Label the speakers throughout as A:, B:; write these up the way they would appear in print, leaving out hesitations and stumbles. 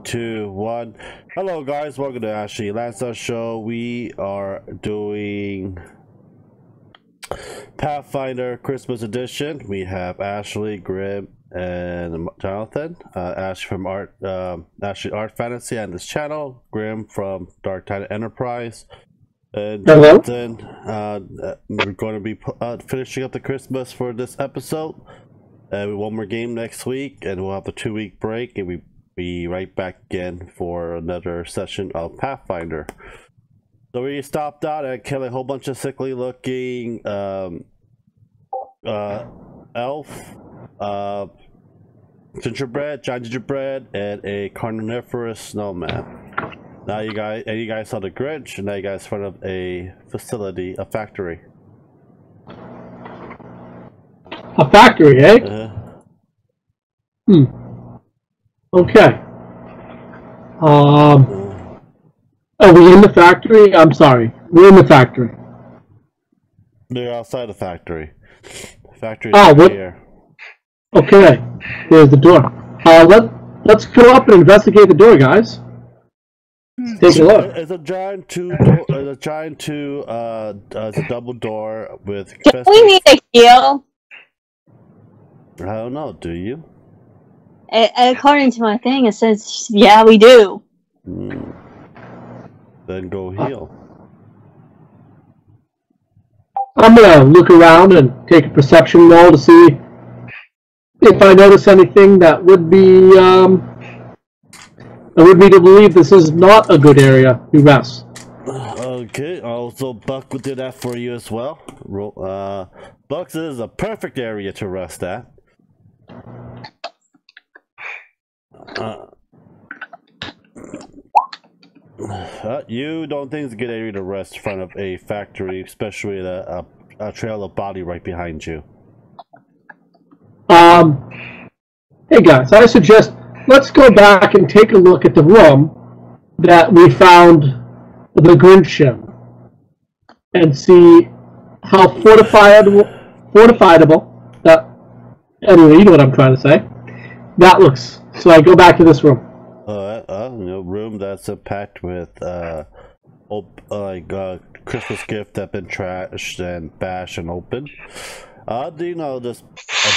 A: 2, 1. Hello guys, welcome to Ashley Lancelot Show. We are doing Pathfinder Christmas Edition. We have Ashley, Grim, and Jonathan. Ashley from Ashley Art Fantasy on this channel. Grim from Dark Titan Enterprise. And Jonathan, we're going to be finishing up the Christmas for this episode. One more game next week, and we'll have a 2-week break, and we'll be right back again for another session of Pathfinder. So we stopped out and killed a whole bunch of sickly looking elf, gingerbread, giant gingerbread, and a carnivorous snowman. Now you guys saw the Grinch, and now you guys in front of a facility, a factory.
B: A factory, eh? Okay. Are we in the factory? I'm sorry. We're in the factory.
A: They're outside the factory. The factory
B: is
A: here.
B: Okay. There's the door. Let's go up and investigate the door, guys. Take a look.
A: It's a giant it's a double door with.
C: Do we need a heal?
A: I don't know. Do you?
C: According to my thing, it says, yeah, we do.
A: Then go heal.
B: I'm gonna look around and take a perception roll to see if I notice anything that would be to believe this is not a good area to rest.
A: Okay, also Buck will do that for you as well. Buck's is a perfect area to rest at. You don't think it's a good area to rest in front of a factory, especially a trail of body right behind you.
B: Hey guys, I suggest let's go back and take a look at the room that we found the Grinch in and see how fortifiable that. Anyway, you know what I'm trying to say. That looks. So I go back to this room.
A: Room that's packed with Christmas gift that been trashed and bashed and open. Do you know this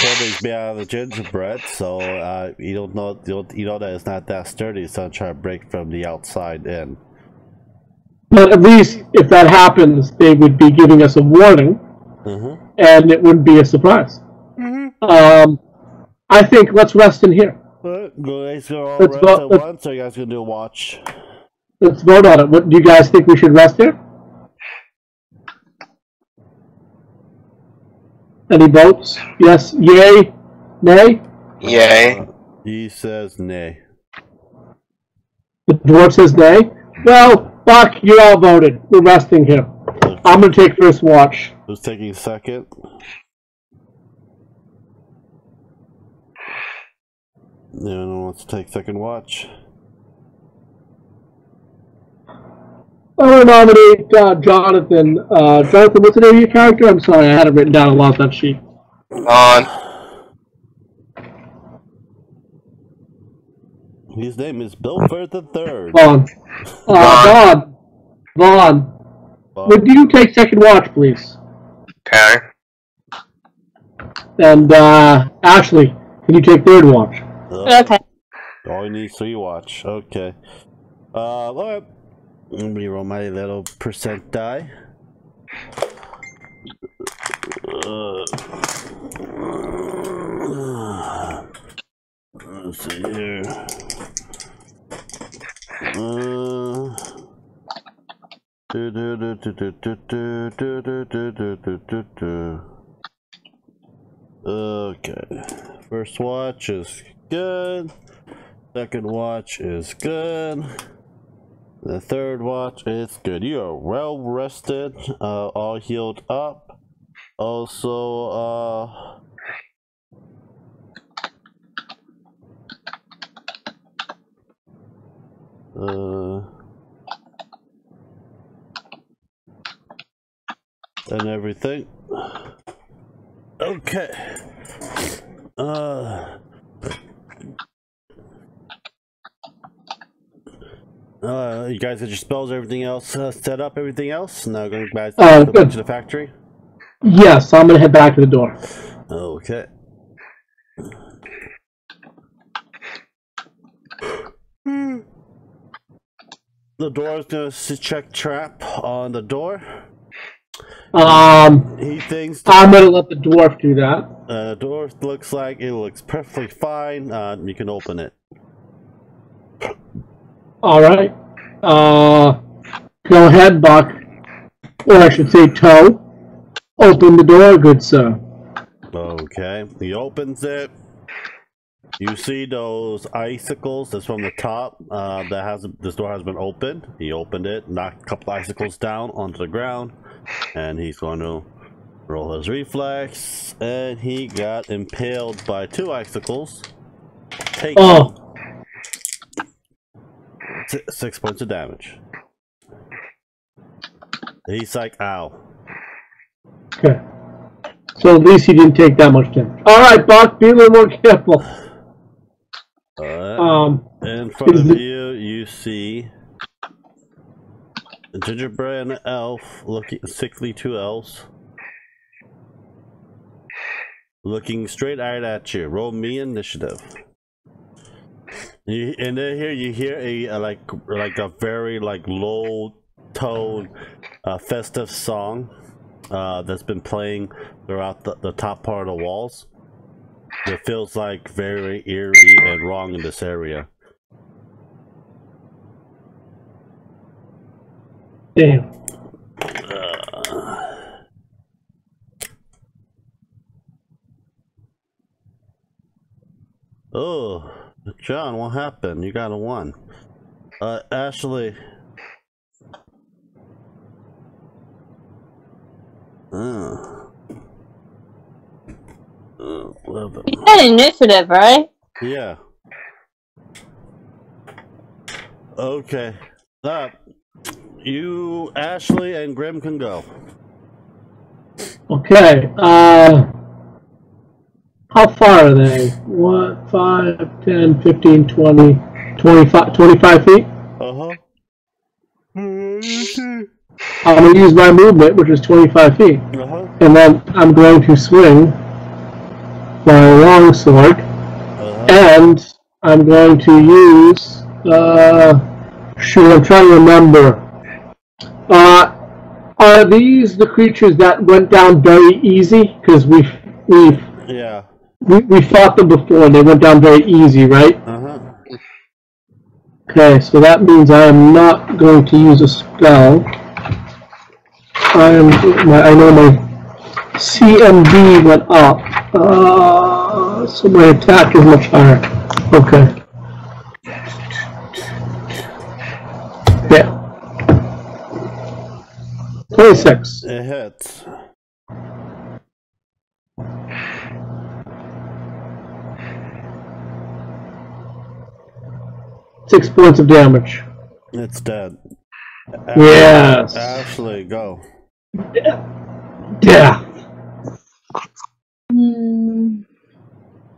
A: building's made out of the gingerbread? So you don't know that it's not that sturdy. It's gonna try to break from the outside in.
B: But at least if that happens, they would be giving us a warning, and it wouldn't be a surprise. I think let's rest in here.
A: Let's go all rest at once, or you guys gonna do a watch?
B: Let's vote on it. What do you guys think we should rest here? Any votes? Yes, yay, nay?
D: Yay.
A: He says nay.
B: The dwarf says nay? Well, Buck, you all voted. We're resting here. Okay. I'm gonna take first watch.
A: Who's taking second? Anyone wants to take second watch?
B: I'm going to nominate Jonathan. Jonathan, what's the name of your character? I'm sorry, I had it written down a lot on that sheet.
A: His name is Bilford III.
B: Vaughn. Would you take second watch, please?
D: Okay.
B: And Ashley, can you take third watch?
C: Okay.
A: All you need is 3 watch. Okay. Alright. Let me roll my little percent die. Let's see here. Okay. First watch is good. Second watch is good. The third watch is good. You are well rested, all healed up. Also, and everything. Okay. You guys got your spells, everything else set up, everything else. Now going back
B: good.
A: to the factory.
B: Yes, I'm gonna head back to the door.
A: Okay. The door is gonna check trap on the door.
B: He thinks I'm gonna let the dwarf do that.
A: The door looks like it looks perfectly fine. You can open it.
B: All right. Go ahead, Buck, or I should say, Toe. Open the door, good sir.
A: Okay. He opens it. You see those icicles that's from the top. This door has been opened. He opened it, knocked a couple icicles down onto the ground, and he's going to roll his reflex, and he got impaled by 2 icicles. Taking 6 points of damage. He's like, ow.
B: Okay. So at least he didn't take that much damage. All right, Buck, be a little more careful.
A: In front of you, you see a gingerbread and an elf looking sickly 2 elves looking straight at you. Roll me initiative. And then here you hear a like a very low tone festive song that's been playing throughout the top part of the walls. It feels like very eerie and wrong in this area.
B: Damn.
A: Oh, John, what happened? You got a 1. Ashley.
C: You had initiative, right?
A: Yeah. Okay. You, Ashley, and Grim can go.
B: Okay. How far are they? 1, 5, 10, 15, 20, 25 feet?
A: Uh-huh.
B: I'm going to use my movement, which is 25 feet.
A: Uh-huh.
B: And then I'm going to swing my longsword. And I'm going to use... shoot, I'm trying to remember. Are these the creatures that went down very easy? Because we fought them before and they went down very easy, right?
A: Uh-huh.
B: Okay, so that means I am not going to use a spell. I know my CMD went up, so my attack is much higher. Okay. Yeah. 26.
A: It hits.
B: Six points of damage.
A: It's dead.
B: Yes.
A: Ashley, go.
B: Yeah.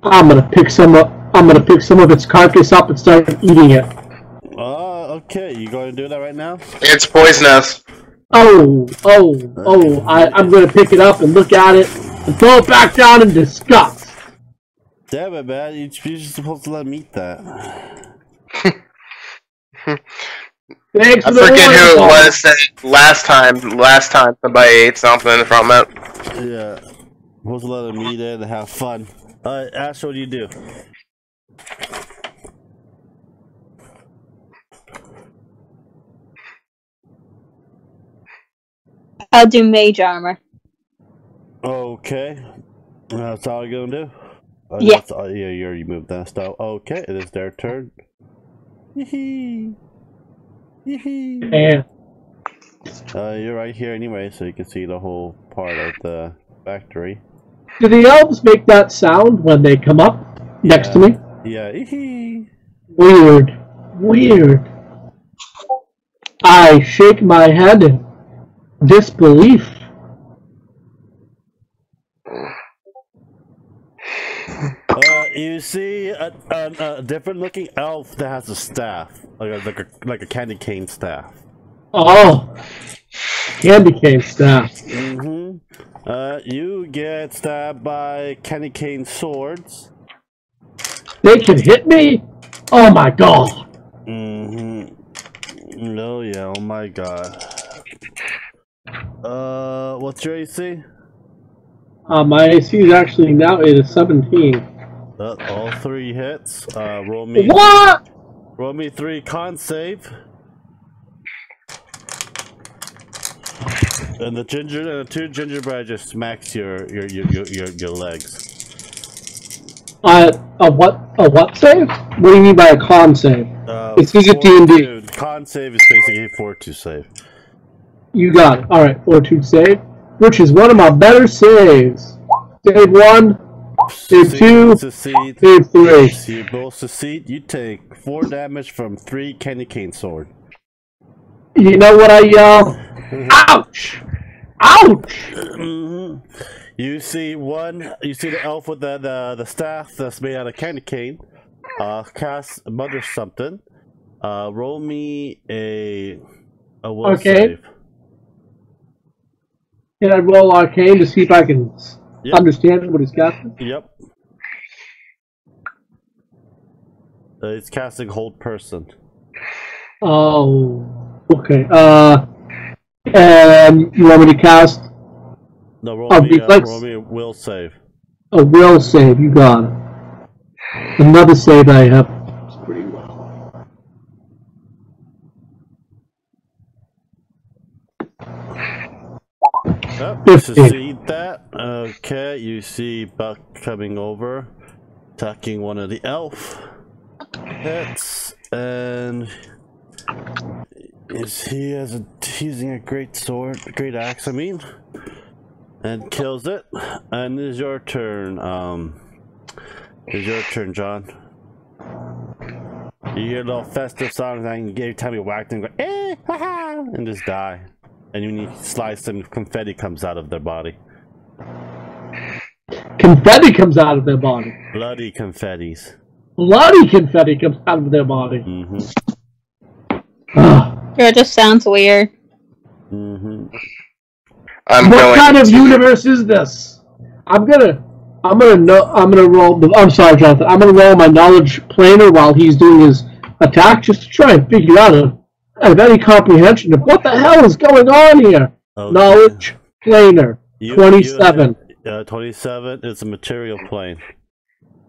B: I'm gonna pick some up. I'm gonna pick some of its carcass up and start eating it.
A: Okay. You going to do that right now?
D: It's poisonous.
B: I'm gonna pick it up and look at it and throw it back down in disgust.
A: Damn it, man! You're just supposed to let me eat that.
B: Thanks
D: I forget who it was that last time somebody ate something from it.
A: Yeah. Supposed to let them eat it and have fun. Ash, what do you do?
C: I'll do mage armor.
A: Okay. That's all you're gonna do?
C: Yeah.
A: Yeah, you already moved that stuff. Okay, it is their turn. Yee-hee. Yee-hee.
B: Yeah.
A: You're right here anyway, so you can see the whole part of the factory.
B: Do the elves make that sound when they come up next to me?
A: Yeah. Yee-hee.
B: Weird. Weird. I shake my head in disbelief.
A: You see a different looking elf that has a staff, like a candy cane staff.
B: Oh, candy cane staff.
A: Mm-hmm. You get stabbed by candy cane swords.
B: They can hit me? Oh my god.
A: Mm-hmm. Oh yeah, oh my god. What's your AC?
B: My AC is actually now it is 17.
A: All 3 hits. Roll me.
B: What?
A: Roll me 3 con save. And the 2 gingerbread just smacks your legs.
B: A what save? What do you mean by a con save? It's a D&D.
A: Con save is basically a fortitude save.
B: You got it. All right, fortitude save, which is one of my better saves. Save 1, save 2,
A: succeed.
B: save 3.
A: So you both succeed. You take 4 damage from 3 candy cane sword.
B: You know what I yell? Ouch! Ouch!
A: Mm-hmm. You see the elf with the staff that's made out of candy cane. Cast mutter something. Roll me a will save.
B: Can I roll arcane to see if I can understand what he's casting?
A: Yep. It's casting hold person.
B: Oh, okay. And you want me to cast?
A: No, roll me a will save.
B: A will save, you got it. Another save I have pretty well.
A: Oh, succeed that. Okay, you see Buck coming over, attacking one of the elf. Hits, and using a great axe, I mean, and kills it. And it's your turn. It's your turn, John. You hear a little festive song, and every time you whack them, go eh, ha ha, and just die. And when you slice them, confetti comes out of their body.
B: Confetti comes out of their body.
A: Bloody confettis.
B: Bloody confetti comes out of their body.
A: Mm-hmm.
C: It just sounds weird.
A: Mm-hmm.
B: What kind of universe is this? I'm gonna roll. I'm sorry, Jonathan. I'm gonna roll my knowledge planer while he's doing his attack, just to try and figure out I have any comprehension of what the hell is going on here. Okay. Knowledge planer 27.
A: 27 is a material plane.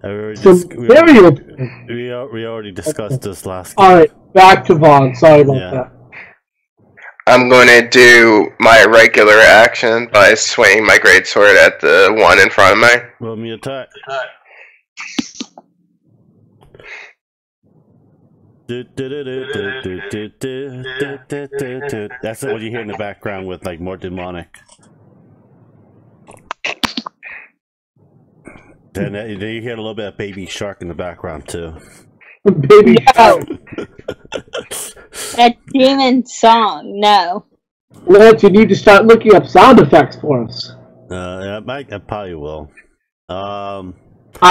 A: We already discussed this last game.
B: Alright, back to Vaughn. Sorry about that.
D: I'm going to do my regular action by swinging my greatsword at the one in front of me.
A: Roll me attack. That's what you hear in the background with like more demonic. Then you hear a little bit of Baby Shark in the background too.
B: Baby Shark.
C: That demon song, no.
B: Lance, you need to start looking up sound effects for us.
A: I probably will.
B: I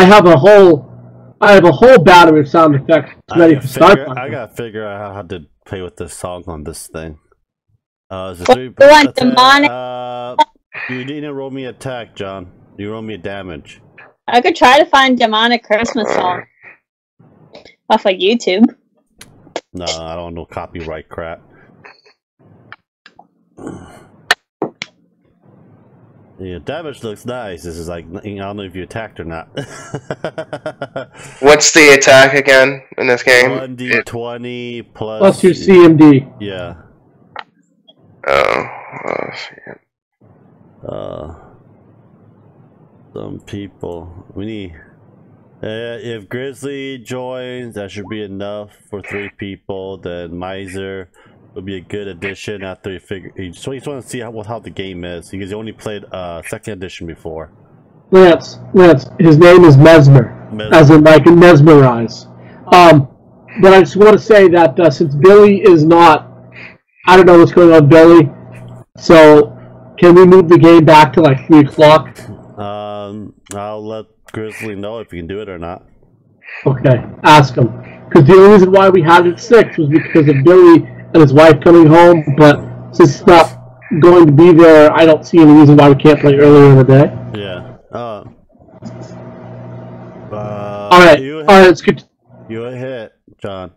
B: have a whole battery of sound effects ready to start.
A: I gotta figure out how to play with this song on this thing.
C: Demonic.
A: You didn't roll me attack, John. You roll me a damage.
C: I could try to find demonic Christmas song off of YouTube.
A: No, I don't know copyright crap. Yeah, damage looks nice. This is like, I don't know if you attacked or not.
D: What's the attack again in this game?
A: 1d20
B: plus your CMD.
A: Yeah.
D: Shit.
A: Some people. We need. If Grizzly joins, that should be enough for 3 people. Then Miser will be a good addition after you figure. You just want to see how the game is because you only played 2nd edition before.
B: Lance, his name is Mesmer. As in like mesmerize. But I just want to say that since Billy is not, I don't know what's going on, Billy. So can we move the game back to like 3 o'clock?
A: I'll let Grizzly know if you can do it or not.
B: Okay, ask him. Because the only reason why we had it 6 was because of Billy and his wife coming home, but since it's not going to be there, I don't see any reason why we can't play earlier in the day.
A: Yeah.
B: Alright, it's good.
A: You a hit, John.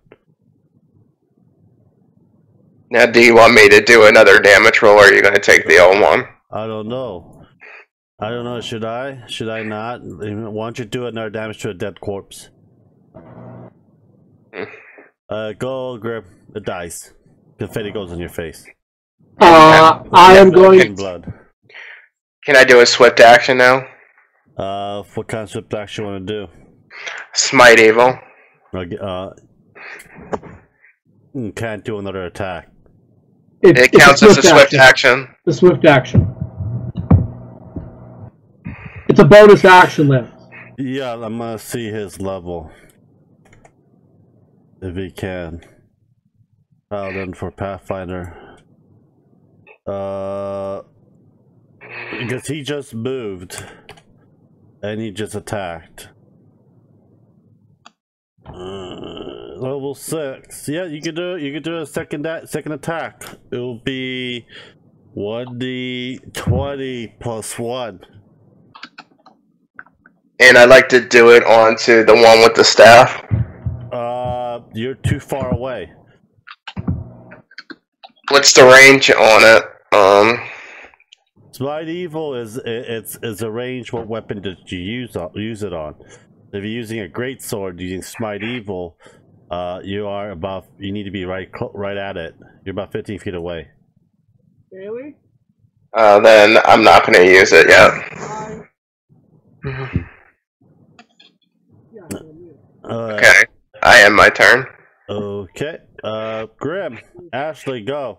D: Now, do you want me to do another damage roll, or are you going to take the old one?
A: I don't know. Should I? Should I not? Why don't you do another damage to a dead corpse? Go grab the dice. Confetti goes in your face.
B: I am going.
A: Blood.
D: Can I do a swift action now?
A: What kind of swift action you want to do?
D: Smite evil.
A: Can't do another attack.
D: It counts as a swift action.
B: The swift action. It's a bonus action, then.
A: Yeah, I'm gonna see his level. If he can. Then for Pathfinder. Because he just moved. And he just attacked. Level 6. Yeah, you could do a second attack. It will be 1d20 plus 1.
D: And I'd like to do it onto the one with the staff.
A: You're too far away.
D: What's the range on it?
A: Smite evil is a range. What weapon did you use it on? If you're using a great sword using smite evil, you need to be right at it. You're about 15 feet away.
B: Really?
D: Then I'm not going to use it yet. Okay, I end my turn.
A: Okay, Grim, Ashley, go.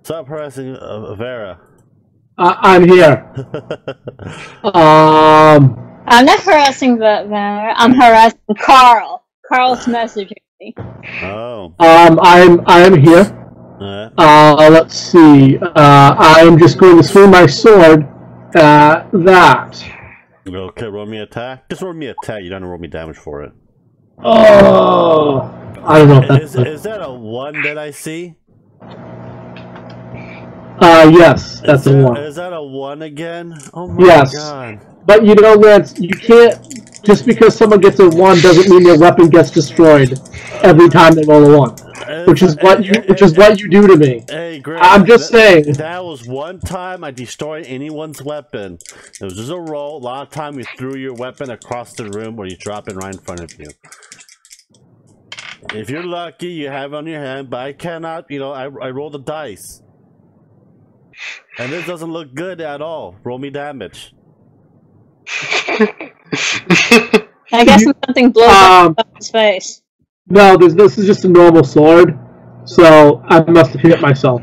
A: Stop harassing Vera.
B: I'm here.
C: I'm not harassing Vera. I'm harassing Carl. Carl's messaging me.
A: Oh.
B: I'm here. Let's see. I'm just going to swing my sword at that.
A: Okay, roll me attack. Just roll me attack. You don't roll me damage for it.
B: Oh, I don't know if that's...
A: Is that a 1 that I see?
B: Yes, that's a 1.
A: Is that a 1 again? Oh my god.
B: But you know, Lance, you can't... Just because someone gets a 1 doesn't mean their weapon gets destroyed every time they roll a 1. Which is what you do to me.
A: Hey, Greg,
B: I'm just saying.
A: That was one time I destroyed anyone's weapon. It was just a roll. A lot of time you threw your weapon across the room or you drop it right in front of you. If you're lucky, you have it on your hand, but I cannot, I roll the dice. And this doesn't look good at all. Roll me damage.
C: I guess something blows up in his face.
B: No, this is just a normal sword, so I must have hit myself.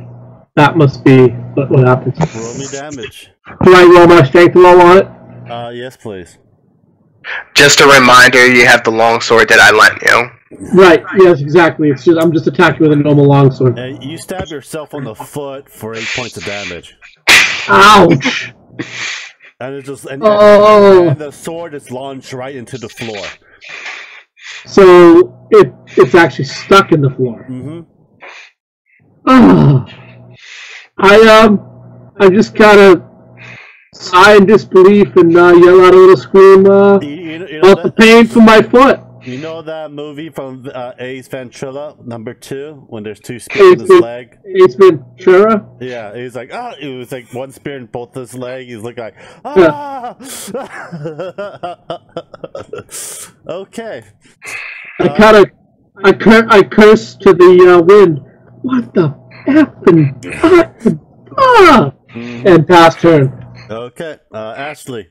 B: That must be what happens.
A: Roll me damage.
B: Do I roll my strength roll on it?
A: Yes, please.
D: Just a reminder, you have the longsword that I lent you.
B: Right, yes, exactly. I'm just attacking with a normal longsword.
A: You stab yourself on the foot for 8 points of damage.
B: Ouch!
A: And it's just and the sword is launched right into the floor.
B: So it's actually stuck in the floor.
A: Mm-hmm.
B: I just kind of sigh in disbelief and yell out a little scream out the pain from my foot.
A: You know that movie from Ace Ventura, number 2, when there's 2 spears in his leg?
B: Ace Ventura?
A: Yeah, he's like, it was like 1 spear in both his leg. He's looking like, ah! Okay.
B: I curse to the wind. What the effing and pass turn.
A: Okay, Ashley.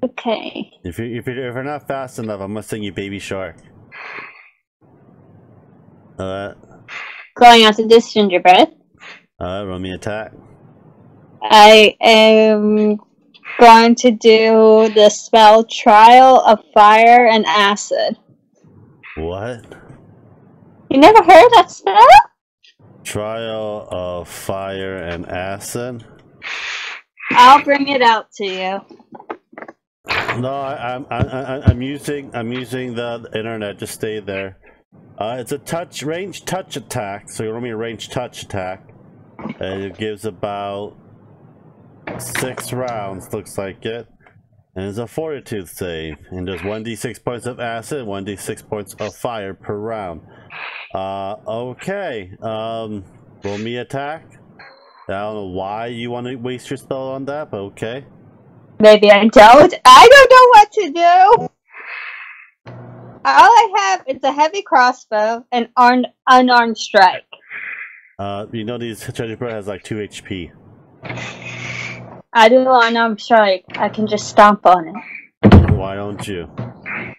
C: Okay.
A: If you're not fast enough, I'm gonna sing you Baby Shark.
C: Going after this gingerbread.
A: Roll me attack.
C: I am going to do the spell Trial of Fire and Acid.
A: What?
C: You never heard that spell?
A: Trial of fire and acid.
C: I'll bring it out to you.
A: No, I'm using the internet. Just stay there. It's a range touch attack. So you roll me a range touch attack, and it gives about 6 rounds. Looks like it. And it's a fortitude save, and there's 1d6 points of acid, 1d6 points of fire per round. Okay. Roll me attack. I don't know why you want to waste your spell on that, but okay.
C: Maybe I don't. I don't know what to do. All I have is a heavy crossbow and unarmed strike.
A: You know these treasure bird has like 2 HP.
C: I do unarmed strike. I can just stomp on it.
A: Why don't you?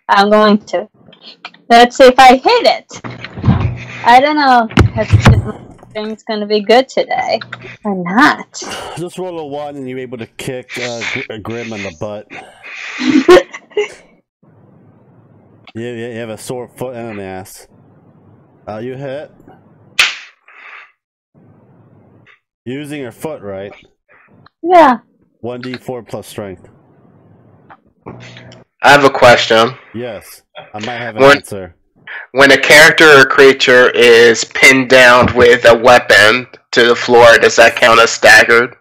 C: I'm going to. Let's see if I hit it. I don't know if thing's going to be good today or not.
A: Just roll a 1 and you're able to kick Grim in the butt. You have a sore foot and an ass. You hit. Using your foot, right?
C: Yeah.
A: 1d4 plus strength.
D: I have a question.
A: Yes, I might have an answer.
D: When a character or creature is pinned down with a weapon to the floor, does that count as staggered?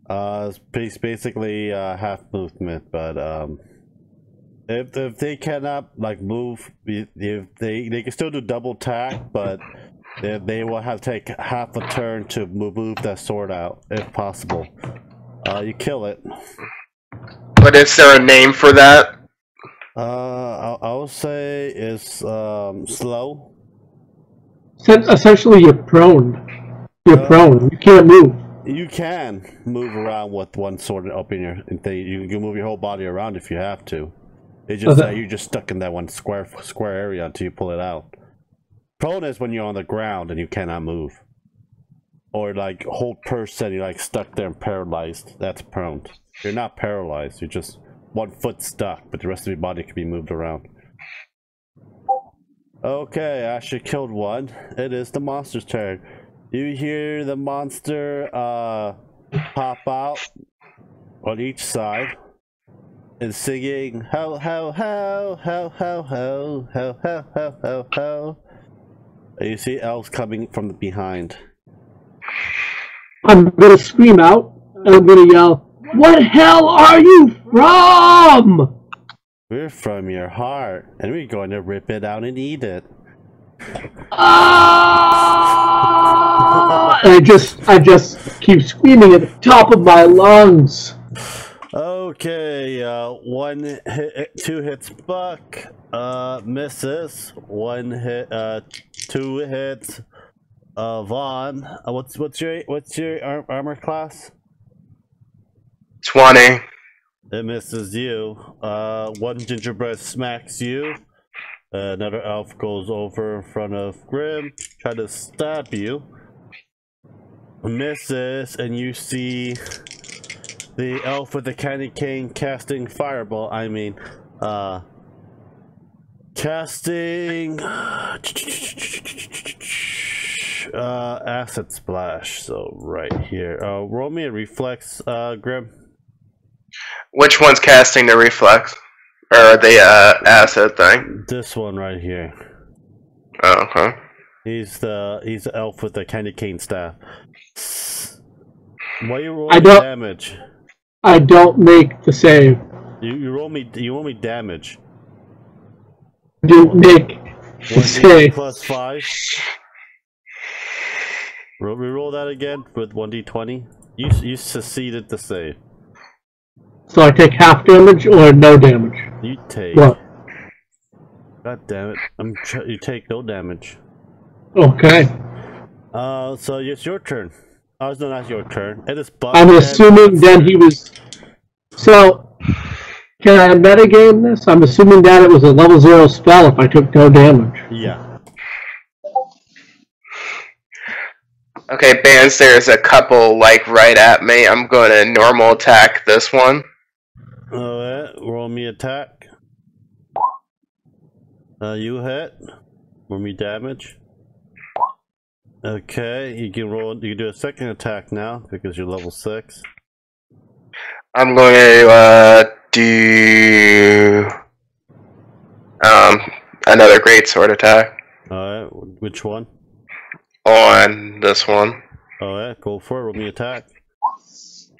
A: It's basically half movement, but if they cannot like move, if they can still do double tack, but they will have to take half a turn to move that sword out if possible. You kill it.
D: But is there a name for that?
A: I'll say it's slow.
B: Essentially, you're prone. You're prone. You can't move.
A: You can move around with one sword up in your thing. You can move your whole body around if you have to. It's just that you're just stuck in that one square area until you pull it out. Prone is when you're on the ground and you cannot move, or like hold person, you're like stuck there and paralyzed. That's prone. You're not paralyzed. You're just one foot stuck, but the rest of your body can be moved around. Okay, Ashley killed one. It is the monster's turn. You hear the monster pop out on each side and singing ho ho ho ho ho ho ho ho ho ho ho. And you see elves coming from the behind.
B: I'm gonna scream out and I'm gonna yell, "What hell are you from?"
A: We're from your heart, and we're going to rip it out and eat it.
B: Ah! And I just keep screaming at the top of my lungs.
A: Okay, 1 hit, 2 hits Buck, misses. 1 hit, 2 hits, Vaughn. What's your armor class?
D: 20.
A: It misses you. 1 gingerbread smacks you. Another elf goes over in front of Grim, try to stab you. Misses, and you see the elf with the candy cane casting fireball. Casting acid splash. So right here. Roll me a reflex, Grim.
D: Which one's casting the reflex? Or the acid thing?
A: This one right here.
D: Oh, okay.
A: He's the elf with the candy cane staff. Why you rolling damage?
B: I don't make the save.
A: You roll me damage.
B: Didn't make the save.
A: Plus 5. Reroll that again with 1d20. You succeeded the save.
B: So I take half damage or no damage?
A: You take.
B: What?
A: God damn it! You take no damage.
B: Okay.
A: So it's your turn. Oh, no, not your turn. It is Buck.
B: I'm assuming then he was. So, can I metagame this? I'm assuming that it was a level 0 spell if I took no damage.
A: Yeah.
D: Okay, Bands, there's a couple, like, right at me. I'm going to normal attack this one.
A: Alright, roll me attack. You hit. Roll me damage. Okay, you can roll. You can do a second attack now because you're level 6.
D: I'm going to do another greatsword attack.
A: Alright, which one?
D: On this one.
A: Alright, go for it. Roll me attack.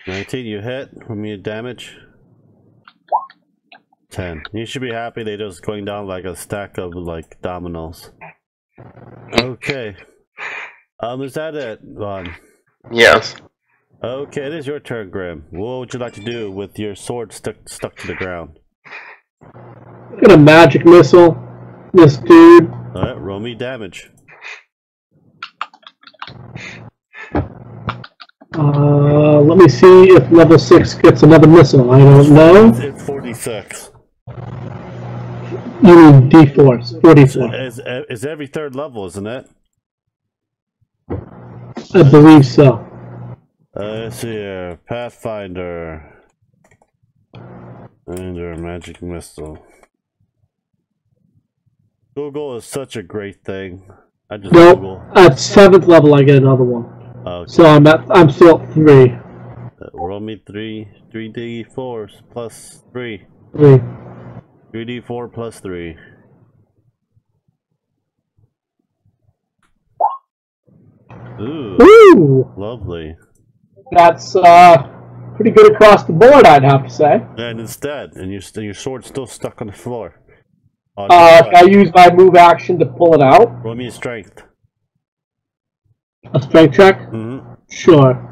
A: 19, you hit. Roll me damage. 10. You should be happy they're just going down like a stack of like dominoes. Okay. Is that it, Ron?
D: Yes.
A: Okay, it is your turn, Grim. What would you like to do with your sword stuck to the ground?
B: I'm gonna magic missile this dude.
A: Alright, roll me damage.
B: Let me see if level 6 gets another missile. I don't know.
A: It's 46.
B: You mean D4, 44.
A: It's every third level, isn't it?
B: I believe so.
A: Let's see here. Pathfinder. Under magic missile. Google is such a great thing. I just Google.
B: At 7th level I get another one.
A: Okay.
B: So I'm still at 3.
A: Roll me 3d4s plus 3.
B: 3.
A: 3d4 plus 3. Ooh.
B: Ooh!
A: Lovely.
B: That's pretty good across the board, I'd have to say.
A: And instead, and your sword's still stuck on the floor.
B: Can I use my move action to pull it out?
A: Roll me a strength.
B: A strength check?
A: Mm-hmm.
B: Sure.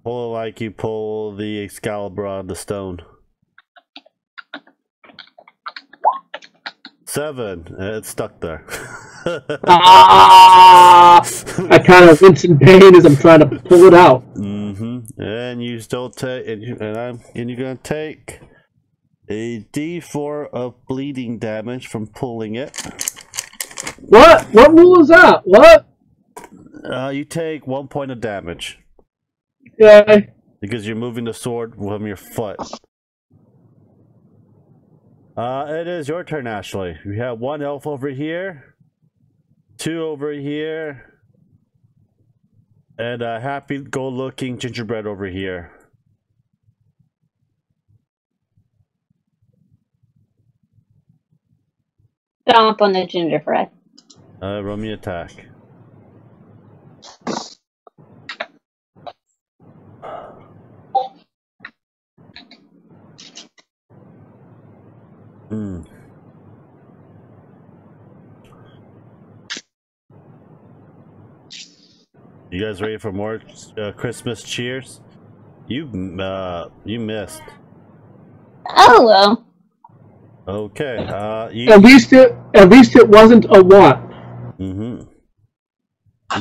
A: Pull it like you pull the Excalibur out of the stone. 7. It's stuck there.
B: I kind of wince in pain as I'm trying to pull it out.
A: Mm-hmm. And you still take, and you're gonna take a D4 of bleeding damage from pulling it.
B: What? What rule is that? What?
A: You take 1 point of damage.
B: Okay.
A: Because you're moving the sword from your foot. It is your turn, Ashley. We have 1 elf over here, 2 over here, and a happy-go-looking gingerbread over here.
C: Stomp on the gingerbread.
A: Roll me attack. You guys ready for more Christmas cheers? You missed.
C: Oh well.
A: Okay.
B: At least it wasn't a what?
A: Mm-hmm.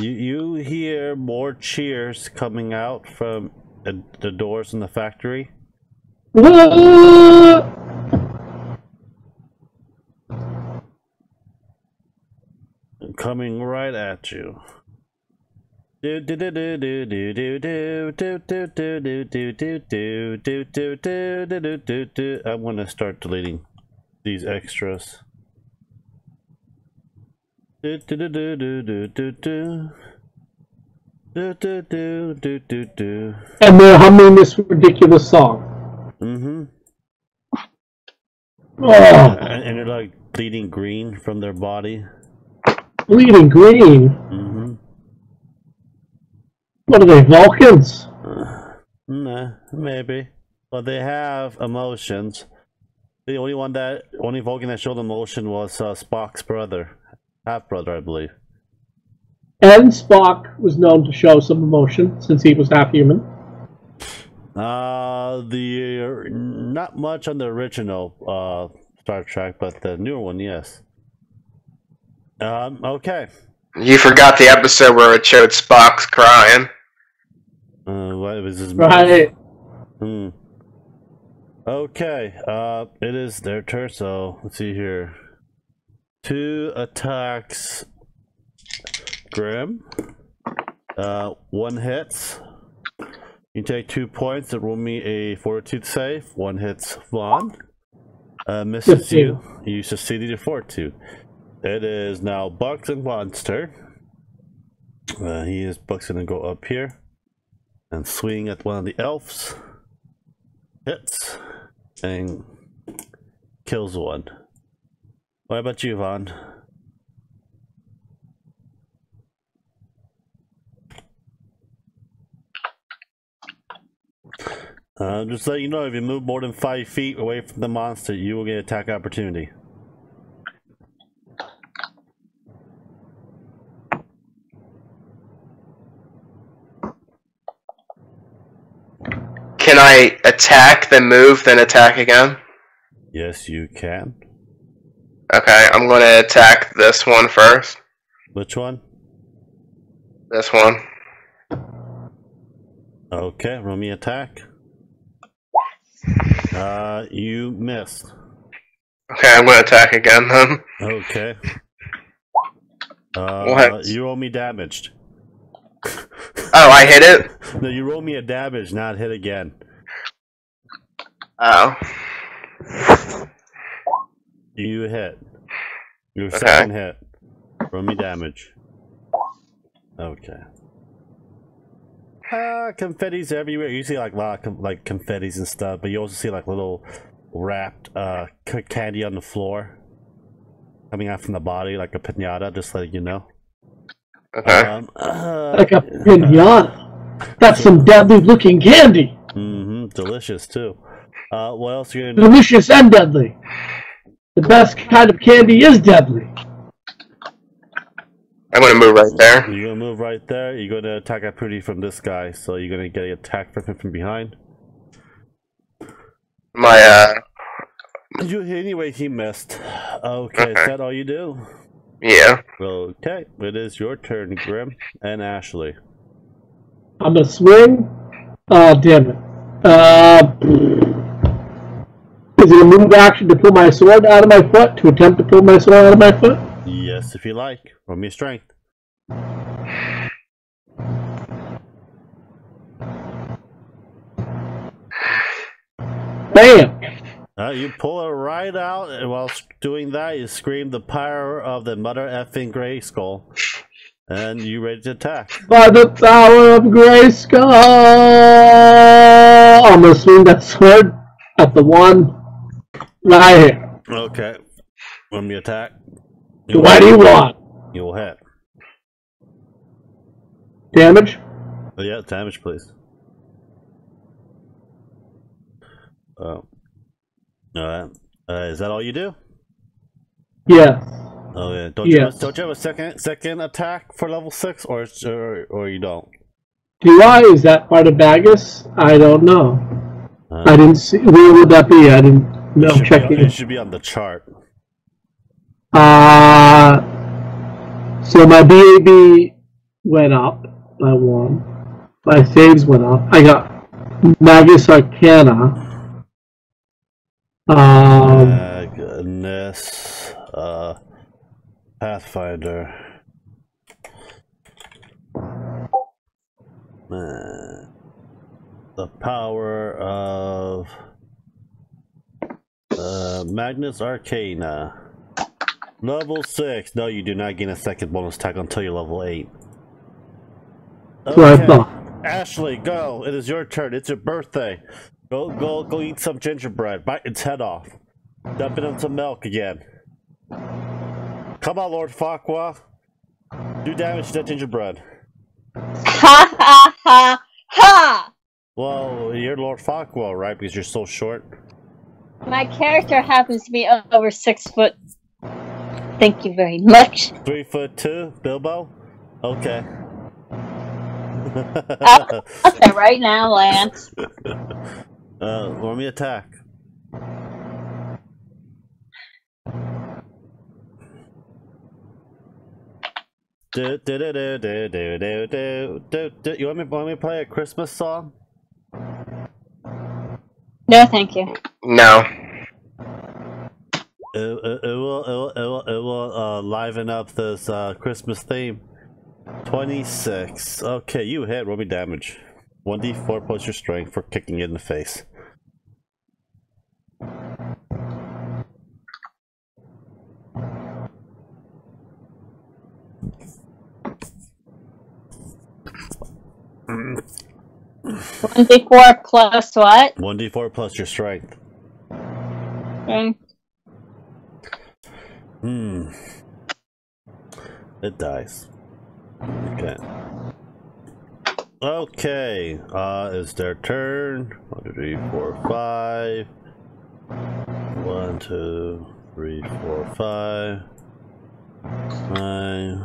A: You hear more cheers coming out from the doors in the factory.
B: What?
A: Coming right at you. I'm gonna start deleting these extras.
B: And they're humming this ridiculous song.
A: Mm-hmm.
B: Oh.
A: And they're like bleeding green from their body.
B: Bleeding green?
A: Mm-hmm.
B: What are they, Vulcans?
A: Nah, maybe. But they have emotions. The only Vulcan that showed emotion was Spock's brother. Half-brother, I believe.
B: And Spock was known to show some emotion, since he was half-human.
A: Not much on the original Star Trek, but the newer one, yes. Okay.
D: You forgot the episode where it showed Spock's crying.
A: What was his
B: right.
A: Okay, it is their turn, so let's see here. 2 attacks. Grim. 1 hits. You take 2 points and roll me a fortitude save. 1 hits Vaughn. Misses you. You succeeded your fortitude. It is now Bugs and Vaughn's turn. He is Buck's gonna go up here and swing at one of the elves. Hits and kills one. What about you, Vaughn? Just let you know, if you move more than 5 feet away from the monster, you will get attack opportunity.
D: Can I attack, then move, then attack again?
A: Yes, you can.
D: Okay, I'm going to attack this one first.
A: Which one?
D: This one.
A: Okay, roll me attack. You missed.
D: Okay, I'm going to attack again then.
A: Okay.
D: What?
A: You roll me damaged.
D: Oh, I hit it?
A: No, you roll me a damage, not hit again.
D: Oh.
A: You hit. Your
D: Okay.
A: second hit. Roll me damage. Okay. Confetti's everywhere. You see like a lot of like confettis and stuff, but you also see like little wrapped candy on the floor coming out from the body like a piñata, just letting you know.
D: Okay.
B: Like a pinata. That's some deadly looking candy.
A: Delicious too. What else are you gonna do?
B: Delicious and deadly. The best kind of candy is deadly.
D: I'm going to move right there.
A: You're gonna move right there. You're gonna attack opportunity from this guy, so you're gonna get an attack from him from behind.
D: My,
A: You anyway, he missed. Okay, is that all you do?
D: yeah.
A: Okay, it is your turn, Grim and Ashley.
B: I'm gonna swing. Damn it. Is it a move action to pull my sword out of my foot? To attempt to pull my sword out of my foot?
A: Yes, if you like. Roll me a strength.
B: Bam!
A: You pull it right out, and while doing that, you scream the power of the mother effing Grey Skull, and you ready to attack.
B: By the power of Grayskull! I'm gonna swing that sword at the one right here.
A: Okay. Roll me attack.
B: What do you want?
A: You will hit.
B: Damage?
A: Oh, yeah, damage, please. Is that all you do?
B: Yes.
A: Oh yeah. Don't you have a second attack for level 6, or you don't?
B: Do I? Is that part of Bagus? I don't know. I didn't see. Where would that be? I didn't know.
A: It should be on the chart.
B: So my BAB went up by 1. My saves went up. I got Magus Arcana.
A: Goodness. Pathfinder. The power of Magnus Arcana. Level 6. No, you do not gain a second bonus attack until you're level 8.
B: That's what I thought.
A: Ashley, go. It is your turn. It's your birthday. Go eat some gingerbread. Bite its head off. Dump it in some milk again. Come on, Lord Farquaad. Do damage to that gingerbread.
C: Ha ha ha ha!
A: Well, you're Lord Farquaad, right? Because you're so short.
C: My character happens to be over 6 foot. Thank you very much.
A: 3'2", Bilbo? Okay.
C: Okay, right now, Lance.
A: Roll me attack. You want me to play a Christmas song?
C: No, thank you.
D: No.
A: It will liven up this Christmas theme. 26. Okay, you hit. Roll me damage. 1d4 plus your strength for kicking it in the face.
C: 1d4 plus what?
A: 1d4 plus your strength.
C: Okay.
A: It dies. Okay. Okay. It's their turn. 1, 2, 3, 4, 5. 1, 2, 3, 4, 5. 9.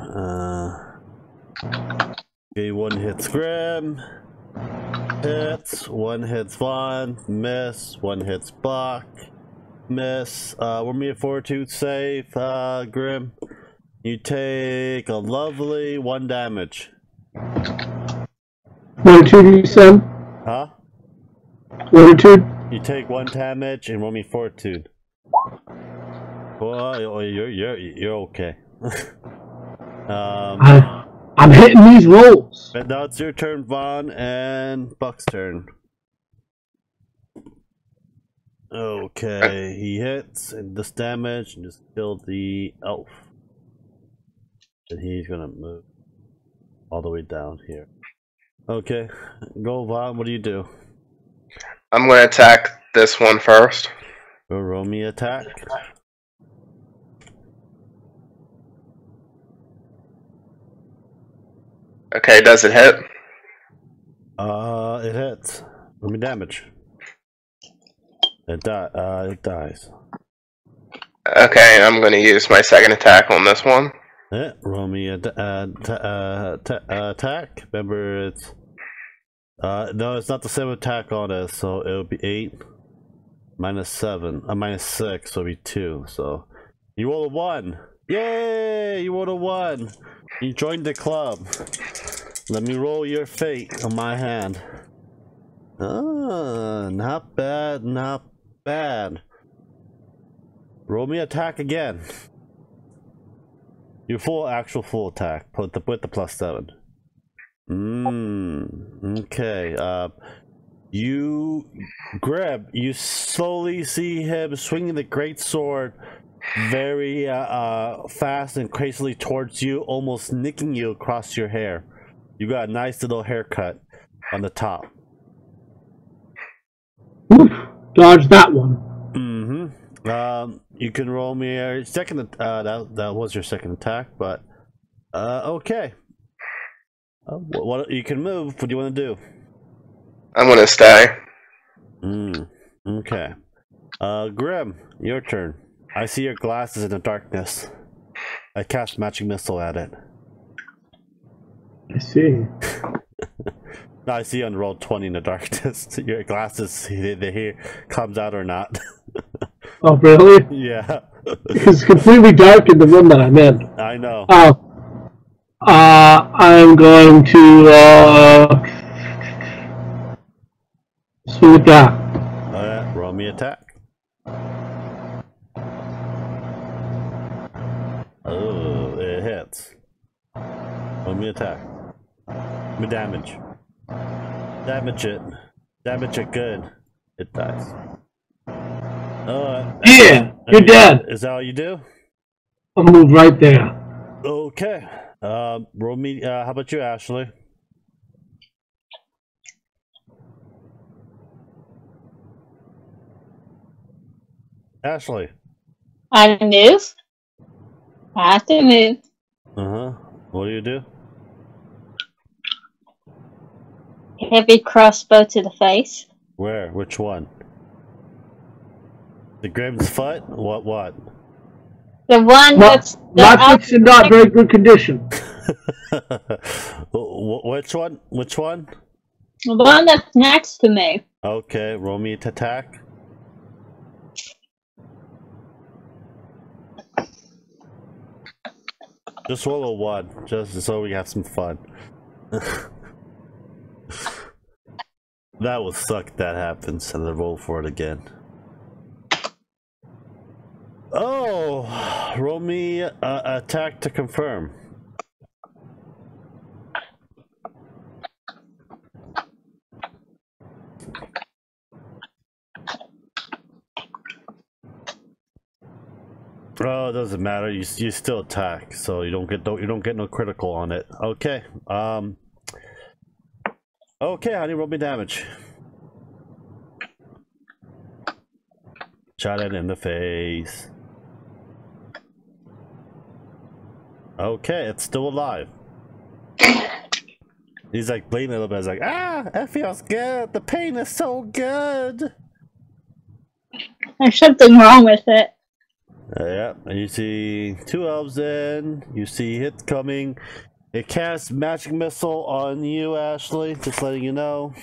A: Okay, 1 hits Grim. Hits. 1 hits Vaughn. Miss. 1 hits Buck. Miss. Roll me a fortitude save, Grim. You take a lovely 1 damage.
B: Fortitude, you said?
A: Huh?
B: Fortitude?
A: You take 1 damage and roll me fortitude. Well, you're okay.
B: I'm hitting these rolls.
A: But now it's your turn, Vaughn, and Buck's turn. Okay, he hits and does damage and just killed the elf. And he's gonna move all the way down here. Okay, go Vaughn, what do you do?
D: I'm gonna attack this one first.
A: Go roll me attack.
D: Okay, does it hit?
A: It hits. Roll me damage. It dies.
D: Okay, I'm gonna use my second attack on this one.
A: Yeah, roll me attack. Remember, it's no, it's not the same attack on it, so it'll be 8 minus 7, minus 6, so it'll be 2. So you roll a 1. Yay! You rolled a 1. You joined the club. Let me roll your fate on my hand. Ah, not bad, not bad. Roll me attack again. Your actual full attack with the +7. Okay. You slowly see him swinging the great sword very fast and crazily towards you, almost nicking you across your hair. You got a nice little haircut on the top.
B: Oof, dodge that one.
A: You can roll me a second. That was your second attack, but okay. What you can move? What do you want to do?
D: I'm gonna stay.
A: Okay. Grim, your turn. I see your glasses in the darkness. I cast magic missile at it.
B: I see.
A: No, I see on roll 20 in the darkness. Your glasses, they hear comes out or not.
B: Oh, really?
A: Yeah.
B: It's completely dark in the room that I'm in.
A: I know.
B: I'm going to swing it back.
A: Roll me attack. Oh, it hits. Roll me attack. Me damage. Damage it. Damage it good. It dies.
B: Yeah, you're dead.
A: Is that all you do?
B: I'll move right there.
A: Okay. Roll me. How about you, Ashley? Ashley.
C: I move. I have to move.
A: What do you do?
C: Heavy crossbow to the face.
A: Where? Which one? The Grim's foot? What?
C: The one that's...
B: My foot's in not very good condition.
A: Which one? Which one?
C: The one that's next to me.
A: Okay, roll me to attack. Just roll a 1, just so we have some fun. That would suck. That happens, and then roll for it again. Oh, roll me attack to confirm. Oh, it doesn't matter. You still attack, so you don't get no critical on it. Okay. Okay, honey, roll me damage. Shot it in the face. Okay, it's still alive. He's like bleeding a little bit. He's like, ah, that feels good. The pain is so good.
C: There's something wrong with it.
A: Yeah, and you see 2 elves in. You see hits coming. It casts magic missile on you, Ashley. Just letting you know.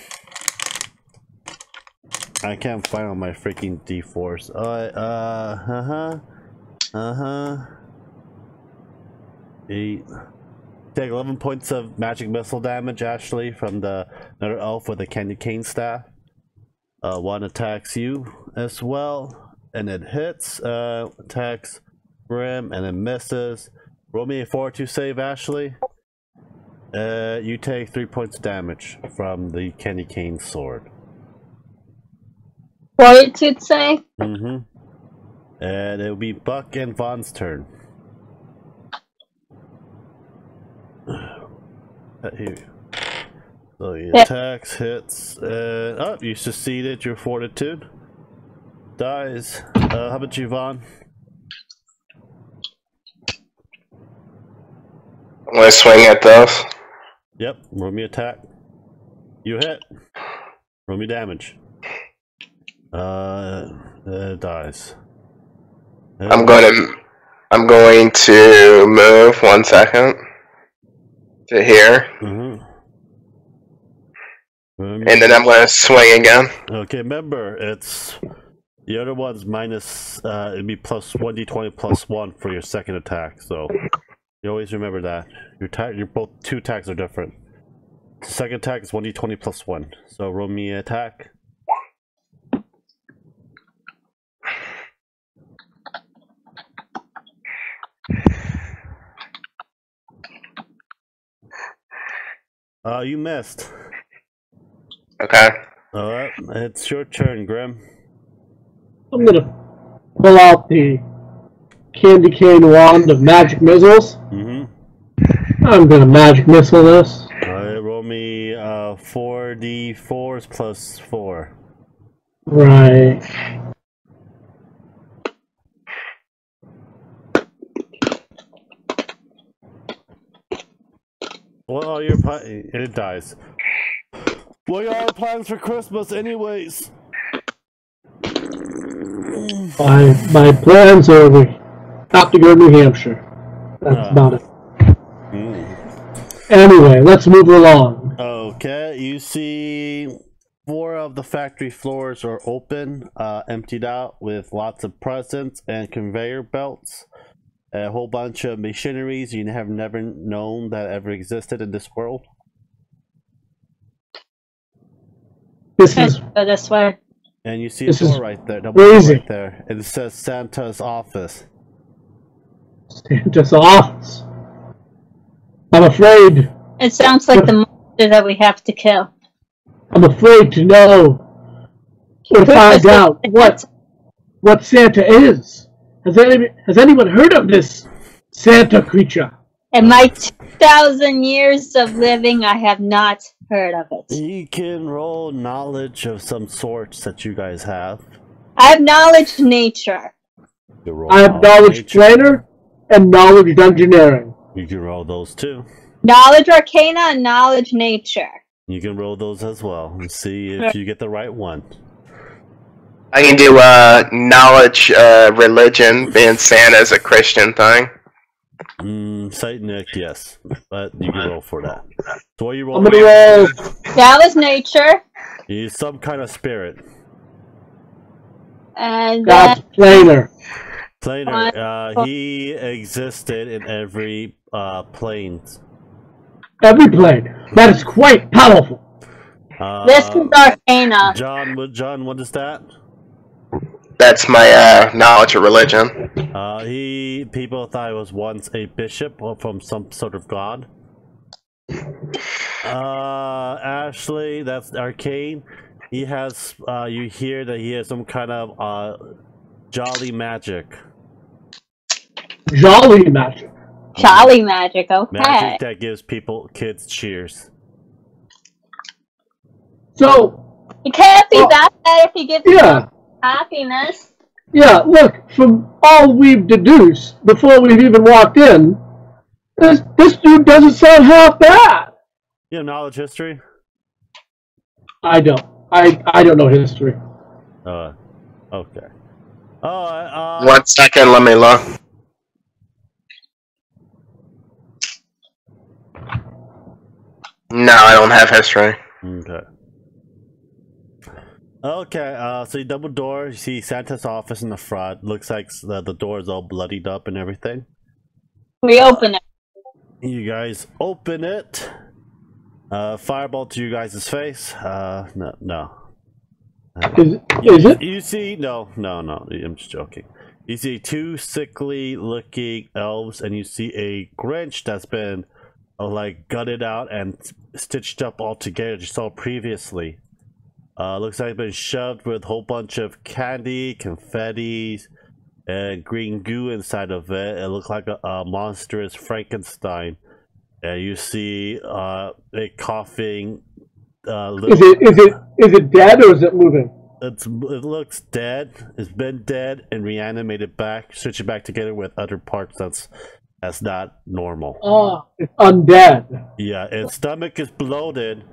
A: I can't find on my freaking D4s. Uh-huh. 8. Take 11 points of magic missile damage, Ashley, from the another elf with a candy cane staff. 1 attacks you as well, and it hits. Attacks Grim, and it misses. Roll me a fortitude save, Ashley. You take 3 points of damage from the candy cane sword.
C: Fortitude save?
A: Mm-hmm. And it'll be Buck and Vaughn's turn. Here. So he attacks, hits, and you succeeded your fortitude. Dies. How about you, Vaughn?
D: I'm gonna swing at those.
A: Yep, roll me attack. You hit. Roll me damage. Dies.
D: I'm going to move 1 second to here.
A: Mm-hmm.
D: And then I'm going to swing again.
A: Okay, remember, it's the other one's minus, it'd be plus 1d20 plus 1 for your second attack, so you always remember that. Your both 2 attacks are different. The second attack is 1d20 plus 1, so roll me an attack. You missed.
D: Okay.
A: Alright, it's your turn, Grim.
B: I'm gonna pull out the candy cane wand of magic missiles.
A: Mm-hmm.
B: I'm gonna magic missile this.
A: Alright, roll me 4d4s plus 4.
B: Right.
A: What are your plans? It dies. What are your plans for Christmas, anyways?
B: My plans are we have to go to New Hampshire. That's about it. Anyway, let's move along.
A: Okay, you see 4 of the factory floors are open, emptied out with lots of presents and conveyor belts. A whole bunch of machineries you have never known that ever existed in this world.
B: This is
C: Go this way.
A: And you see a door right there. Double
B: crazy.
A: right there. And it says Santa's office.
B: Santa's office. I'm afraid.
C: It sounds like the monster that we have to kill.
B: I'm afraid to know or find out what Santa is. Has anyone heard of this Santa creature?
C: In my 2,000 years of living, I have not heard of it.
A: You can roll knowledge of some sorts that you guys have.
C: I have knowledge nature.
B: I have knowledge trainer and knowledge dungeoneering.
A: You can roll those too.
C: Knowledge arcana and knowledge nature.
A: You can roll those as well and see if you get the right one.
D: I can do knowledge religion, being Santa's a Christian thing.
A: Satanic, yes, but you can roll for that. So what are you
B: I'm
A: rolling?
B: gonna roll.
C: That was nature.
A: He's some kind of spirit.
C: And
B: God's planar.
A: Planar. He existed in every plane.
B: Every plane. That is quite powerful.
C: this is arcana.
A: John, what is that?
D: That's my knowledge of religion.
A: People thought it was once a bishop or from some sort of god. Ashley, that's arcane. He has, you hear that he has some kind of jolly magic.
B: Jolly magic.
C: Jolly magic, okay.
A: Magic that gives kids cheers.
B: So
C: You can't be that bad if you give
B: yeah,
C: happiness.
B: yeah. Look, from all we've deduced before we've even walked in, this dude doesn't sound half bad.
A: You have knowledge history?
B: I don't. I don't know history.
A: Okay.
D: 1 second, let me look. No, I don't have history.
A: Okay. Okay, so you double door, you see Santa's office in the front. Looks like the door is all bloodied up and everything.
C: We open it.
A: You guys open it. Fireball to you guys' face. No.
B: Is it?
A: You see, no, I'm just joking. You see two sickly looking elves, and you see a Grinch that's been like gutted out and stitched up all together, as you saw previously. Looks like it's been shoved with a whole bunch of candy, confetti, and green goo inside of it. It looks like a monstrous Frankenstein. And you see a coughing.
B: Is it dead or is it moving?
A: It looks dead. It's been dead and reanimated back, stitched back together with other parts that's not normal.
B: Oh, it's undead.
A: Yeah, its stomach is bloated.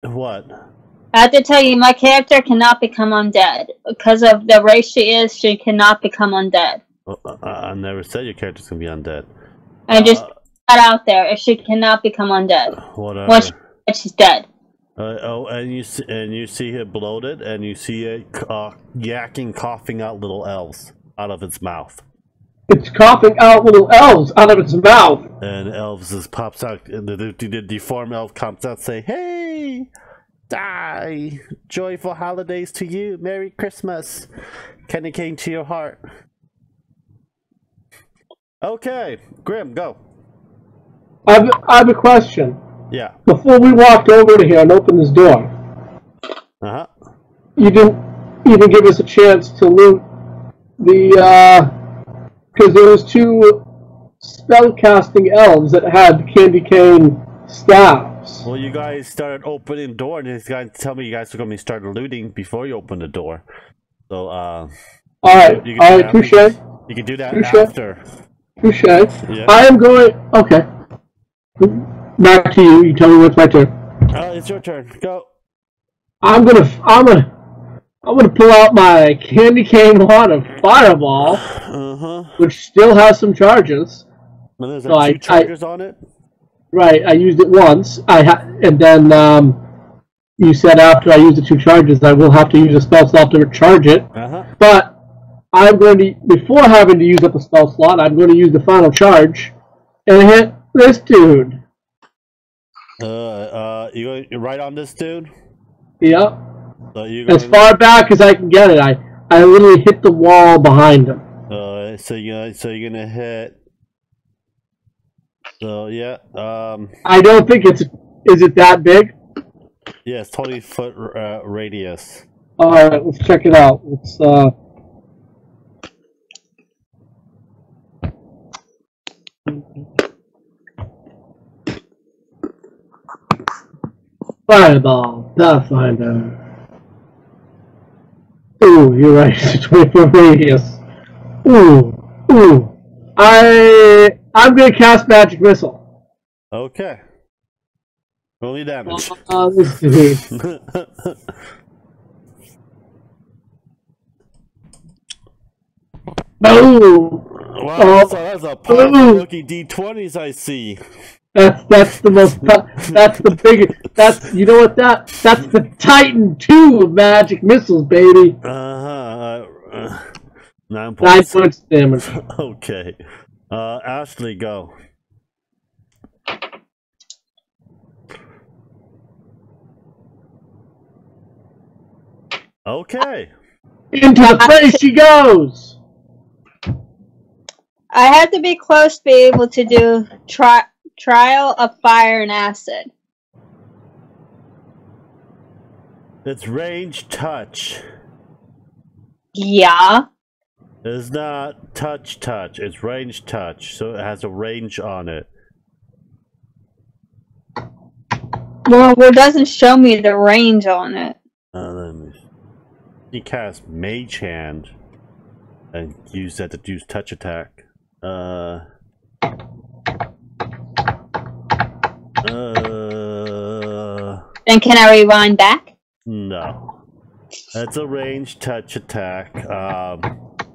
A: What?
C: I have to tell you, my character cannot become undead. Because of the race she is, she cannot become undead.
A: I never said your character's gonna be undead.
C: I just put that out there. If she cannot become undead.
A: Whatever.
C: Once she's dead.
A: And you see it bloated, and you see it yakking, coughing out little elves out of its mouth.
B: It's coughing out little elves out of its mouth.
A: And elves just pops out. The deformed elf comes out, say, "Hey, die! Joyful holidays to you. Merry Christmas. Candy cane to your heart." Okay, Grim, go.
B: I have a question.
A: Yeah.
B: Before we walked over to here and opened this door, you didn't even give us a chance to loot the, because there was two spellcasting elves that had candy cane staffs.
A: Well, you guys started opening the door, and these guys tell me you guys are going to start looting before you open the door. So,
B: alright, touche.
A: You can do that after.
B: Touche.
A: Yeah.
B: I am going, okay. Back to you. You tell me what's my turn.
A: It's your turn. Go.
B: I'm gonna pull out my candy cane water fireball, which still has some charges.
A: And there's two charges on it.
B: Right. I used it once. And then you said after I use the two charges, I will have to use a spell slot to recharge it. But I'm going to, before having to use up a spell slot, I'm going to use the final charge and hit this dude.
A: You're right on this dude?
B: Yep.
A: So
B: as far back as I can get it, I literally hit the wall behind him.
A: So you're gonna hit. So yeah.
B: I don't think is it that big?
A: Yeah, it's 20-foot radius.
B: All right, let's check it out. Let's Fireball, Pathfinder. Ooh, you're right. It's 20-foot radius. Ooh. I'm gonna cast Magic Missile.
A: Okay. Roll your damage.
B: This dude. Boom.
A: Wow, so that's a powerful looking D20s I see.
B: That's the most. That's the biggest. You know what that's the Titan 2 of magic missiles, baby.
A: 9
B: points damage.
A: Okay, Ashley, go. Okay.
B: Into the face she goes.
C: I have to be close to be able to do trial of fire and acid.
A: It's range touch.
C: Yeah.
A: It's not touch. It's range touch, so it has a range on it.
C: Well, it doesn't show me the range on it.
A: Then you cast Mage Hand and use that to use touch attack.
C: And can I rewind back?
A: No. That's a ranged touch attack.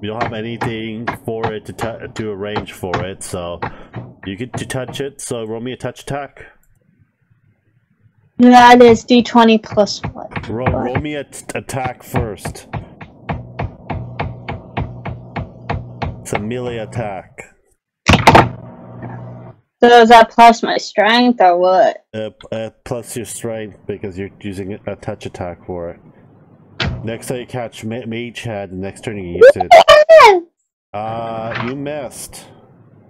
A: You don't have anything for it to do a range for it, so you get to touch it. So roll me a touch attack.
C: That is D20 plus what?
A: Roll me a attack first. It's a melee attack.
C: So is that plus my strength or what?
A: Plus your strength because you're using a touch attack for it. Next time you catch Mage Hand, the next turn you use it. You missed.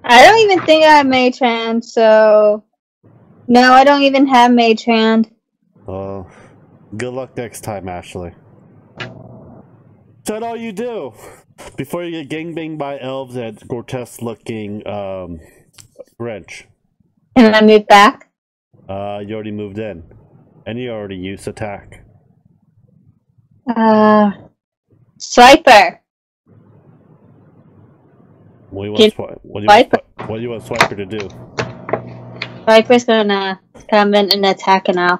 C: I don't even think I have Mage Hand, so... No, I don't even have Mage Hand.
A: Well, good luck next time, Ashley. That's all you do before you get gangbanged by elves and grotesque-looking wrench.
C: Can I move back?
A: You already moved in, and you already used attack.
C: Swiper.
A: What do you want Swiper to do?
C: Swiper's gonna come in and attack now.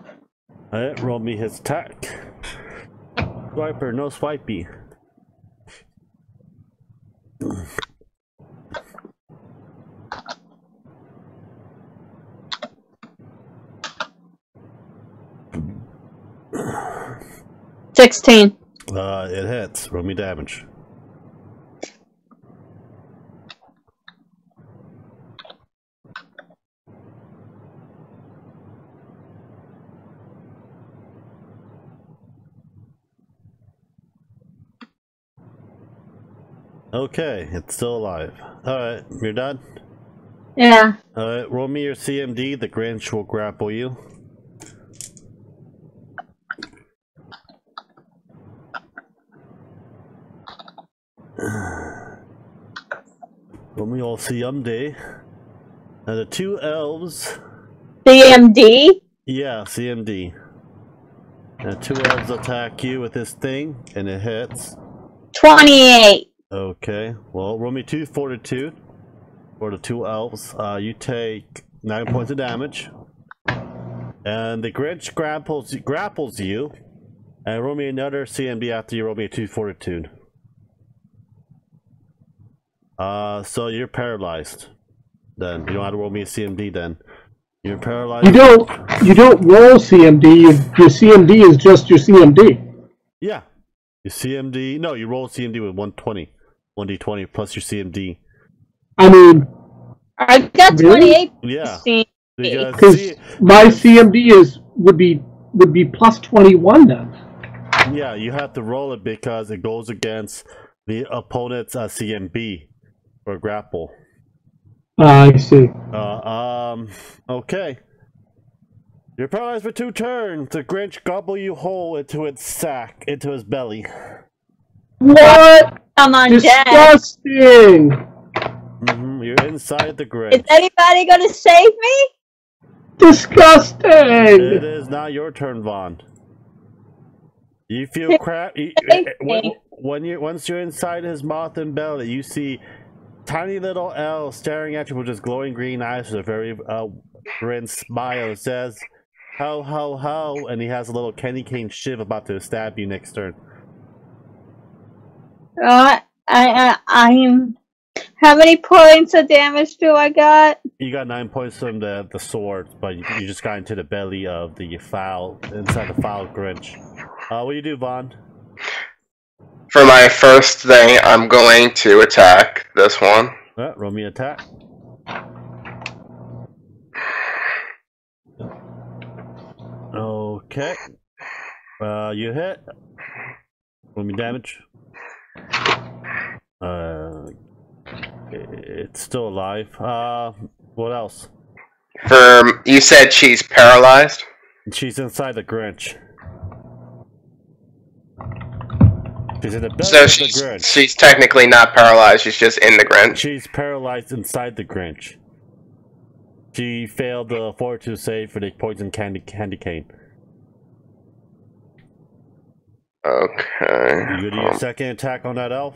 A: Alright, roll me his attack. Swiper, no swipey.
C: $16.
A: It hits. Roll me damage. Okay, it's still alive. Alright, you're done?
C: Yeah.
A: Alright, roll me your CMD. The Grinch will grapple you. Roll me all CMD. Now the two elves.
C: CMD?
A: Yeah, CMD. Now two elves attack you with this thing, and it hits.
C: 28.
A: Okay, well, roll me 2 fortitude for the two elves. You take 9 points of damage. And the Grinch grapples you. And roll me another CMD after you roll me a 2 fortitude. So you're paralyzed. Then you don't have to roll me a CMD. Then you're paralyzed.
B: You don't roll CMD. Your CMD is just your CMD.
A: Yeah, your CMD. No, you roll CMD with 120, 1d20 plus your CMD.
B: I mean,
C: I got 28.
A: Yeah,
B: because my CMD would be plus 21 then.
A: Yeah, you have to roll it because it goes against the opponent's CMB or grapple.
B: I see.
A: Okay. You're paralyzed for 2 turns. The Grinch gobble you whole into its sack, into his belly.
B: What?
C: I'm on
B: Disgusting!
A: You're inside the Grinch.
C: Is anybody gonna save me?
B: Disgusting!
A: It is not your turn, Vaughn. You feel crap. Once you're inside his mouth and belly, you see tiny little L staring at you with his glowing green eyes with a very grin smile. It says, "Ho ho ho," and he has a little candy cane shiv about to stab you next turn.
C: I'm. How many points of damage do I got?
A: You got 9 points from the sword, but you just got into the belly of the inside the foul Grinch. What do you do, Vaughn?
D: For my first thing, I'm going to attack this one.
A: Roll me attack. Okay. You hit. Roll me damage. It's still alive. What else?
D: You said she's paralyzed?
A: She's inside the Grinch. She's in the belly
D: So
A: of the Grinch.
D: She's technically not paralyzed, she's just in the Grinch.
A: She's paralyzed inside the Grinch. She failed the fortitude save for the poison candy cane.
D: Okay.
A: You do your second attack on that elf?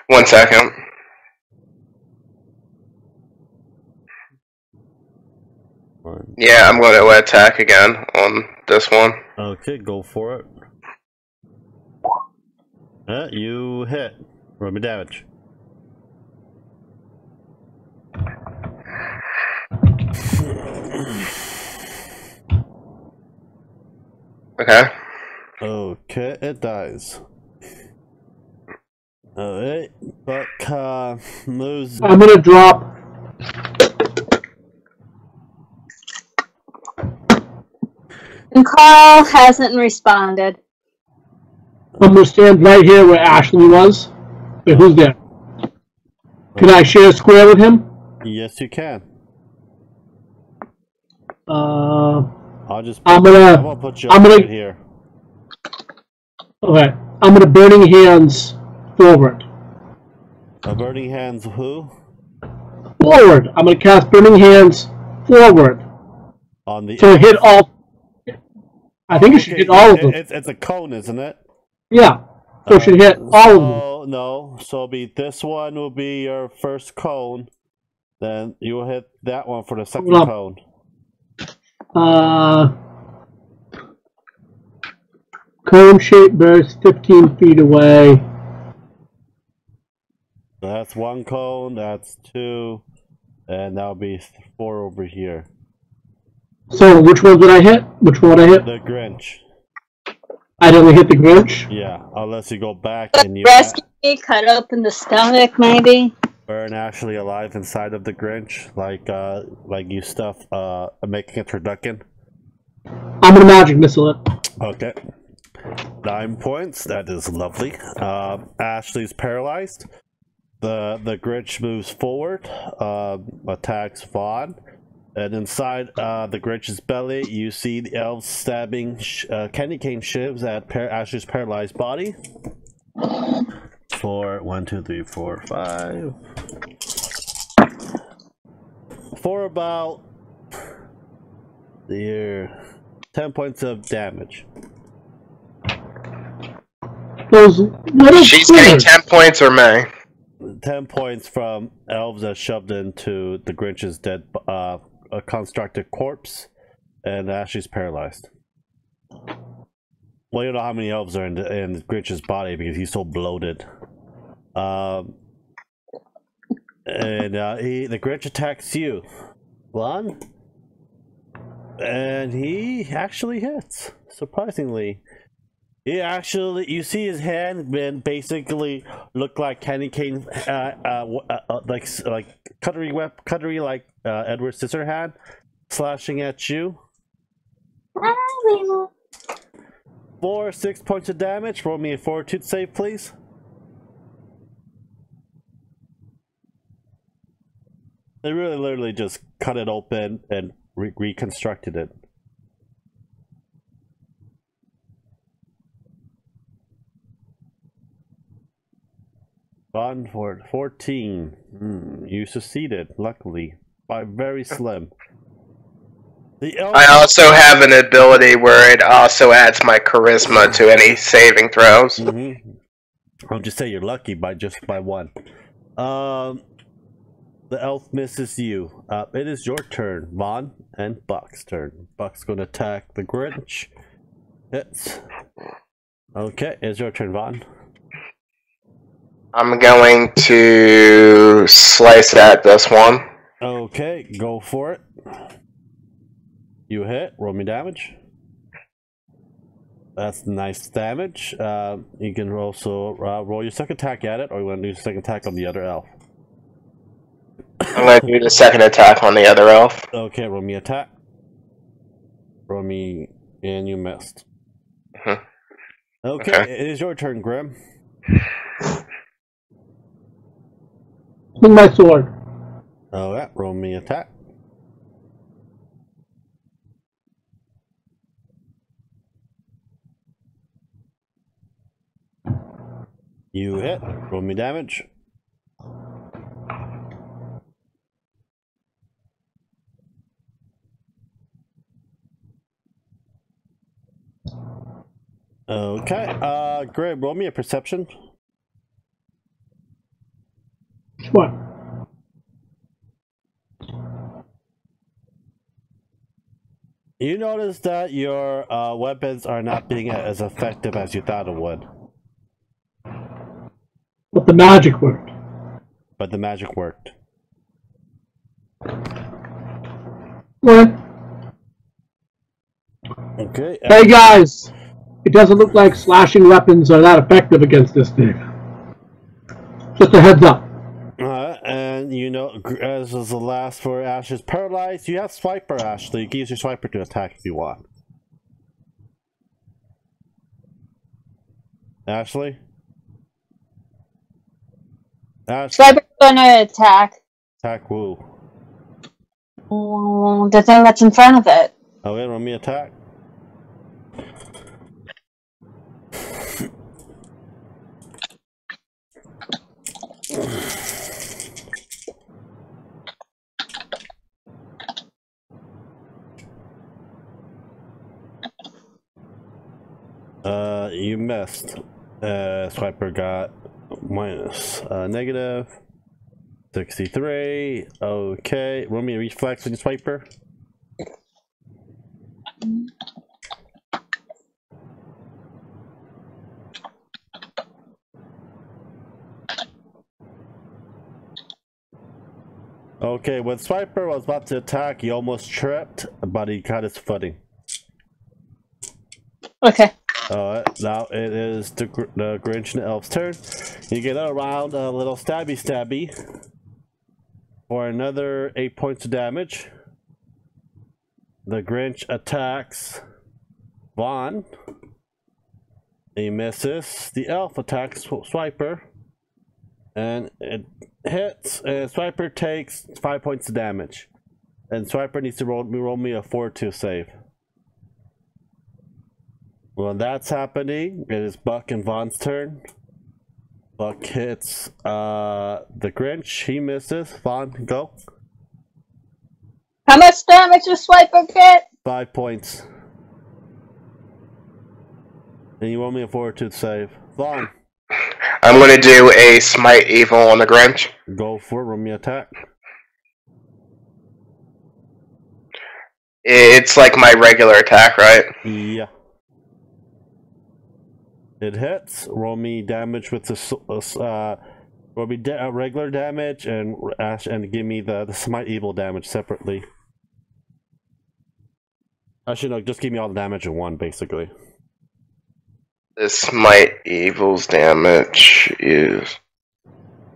D: 1 second. Yeah, I'm going to attack again on this one.
A: Okay, go for it. You hit. Roll me damage.
D: Okay.
A: Okay, it dies. Alright, but moves.
B: I'm gonna drop.
C: And Carl hasn't responded.
B: I'm gonna stand right here where Ashley was. Wait, who's there? Can I share a square with him?
A: Yes, you can.
B: I'm
A: I'm gonna put you right here.
B: Okay, I'm gonna burning hands forward.
A: Burning hands who?
B: Forward. I'm gonna cast burning hands forward.
A: On the
B: so hit all. I think it should hit all of them.
A: It's a cone, isn't it?
B: Yeah. So it should hit all of them.
A: No, so this one will be your first cone. Then you will hit that one for the second cone.
B: Cone shape burst 15 feet away.
A: So that's one cone, that's two, and that'll be 4 over here.
B: So which one did I hit? Which one did I hit?
A: The Grinch.
B: I didn't hit the Grinch?
A: Yeah, unless you go back and you
C: rescue me, cut open the stomach, maybe.
A: Burn Ashley alive inside of the Grinch, like you stuff making a turducken.
B: I'm gonna magic missile it.
A: Okay. 9 points, that is lovely. Ashley's paralyzed. The Grinch moves forward, attacks Vaughn. And inside the Grinch's belly, you see the elves stabbing candy cane shivs at Ashley's paralyzed body. 4, 1, 2, 3, 4, 5. For about 10 points of damage.
D: She's getting 10 points or me?
A: 10 points from elves that shoved into the Grinch's dead a constructed corpse, and Ashley's paralyzed. Well, you know how many elves are in the Grinch's body because he's so bloated. The Grinch attacks you, Lon, and he actually hits. Surprisingly, you see his hand basically look like candy cane, like cutlery like Edward Scissorhand, slashing at you. 6 points of damage. Roll me a fortitude save, please. They really literally just cut it open and reconstructed it. Bond for 14. You succeeded, luckily, by very slim.
D: I also have an ability where it also adds my charisma to any saving throws.
A: I'll just say you're lucky by 1. The elf misses you. It is your turn, Vaughn, and Buck's turn. Buck's gonna attack the Grinch. Hits. Okay, it's your turn, Vaughn.
D: I'm going to slice at this one.
A: Okay, go for it. You hit. Roll me damage. That's nice damage. You can also roll your second attack at it, or you want to do your second attack on the other elf.
D: I'm going to do the second attack on the other elf.
A: Okay, roll me attack. Roll me, and you missed. Okay, it is your turn, Grim.
B: Swing my sword.
A: Alright, roll me attack. You hit. Roll me damage. Okay, Grim, roll me a perception.
B: What?
A: You notice that your weapons are not being as effective as you thought it would.
B: But the magic worked.
A: But the magic worked.
B: What?
A: Okay.
B: Hey guys, it doesn't look like slashing weapons are that effective against this thing. Just a heads up.
A: And you know, as was the last for Ash's paralyzed, you have Swiper, Ashley. You can use your Swiper to attack if you want. Ashley? Ashley?
C: Swiper's gonna attack.
A: Attack who?
C: The thing that's in front of it.
A: Okay, roll me attack. You missed. Swiper got minus negative 63. Okay, roll me a reflex on your Swiper. Okay, when Swiper was about to attack, he almost tripped, but he got his footing.
C: Okay.
A: Now it is the Grinch and the Elf's turn. You get around a little stabby for another 8 points of damage. The Grinch attacks Vaughn. He misses. The Elf attacks Swiper. And it hits, and Swiper takes 5 points of damage. And Swiper needs to roll me a 4-2 save. When that's happening, it is Buck and Vaughn's turn. Buck hits the Grinch. He misses. Vaughn, go.
C: How much damage does Swiper get?
A: 5 points. And you roll me a 4-2 save. Vaughn.
D: I'm gonna do a Smite Evil on the Grinch.
A: Go for it. Roll me attack.
D: It's like my regular attack, right?
A: Yeah. It hits. Roll me damage with the roll me regular damage and give me the Smite Evil damage separately. Actually, no, just give me all the damage in one, basically.
D: The Smite Evil's damage is...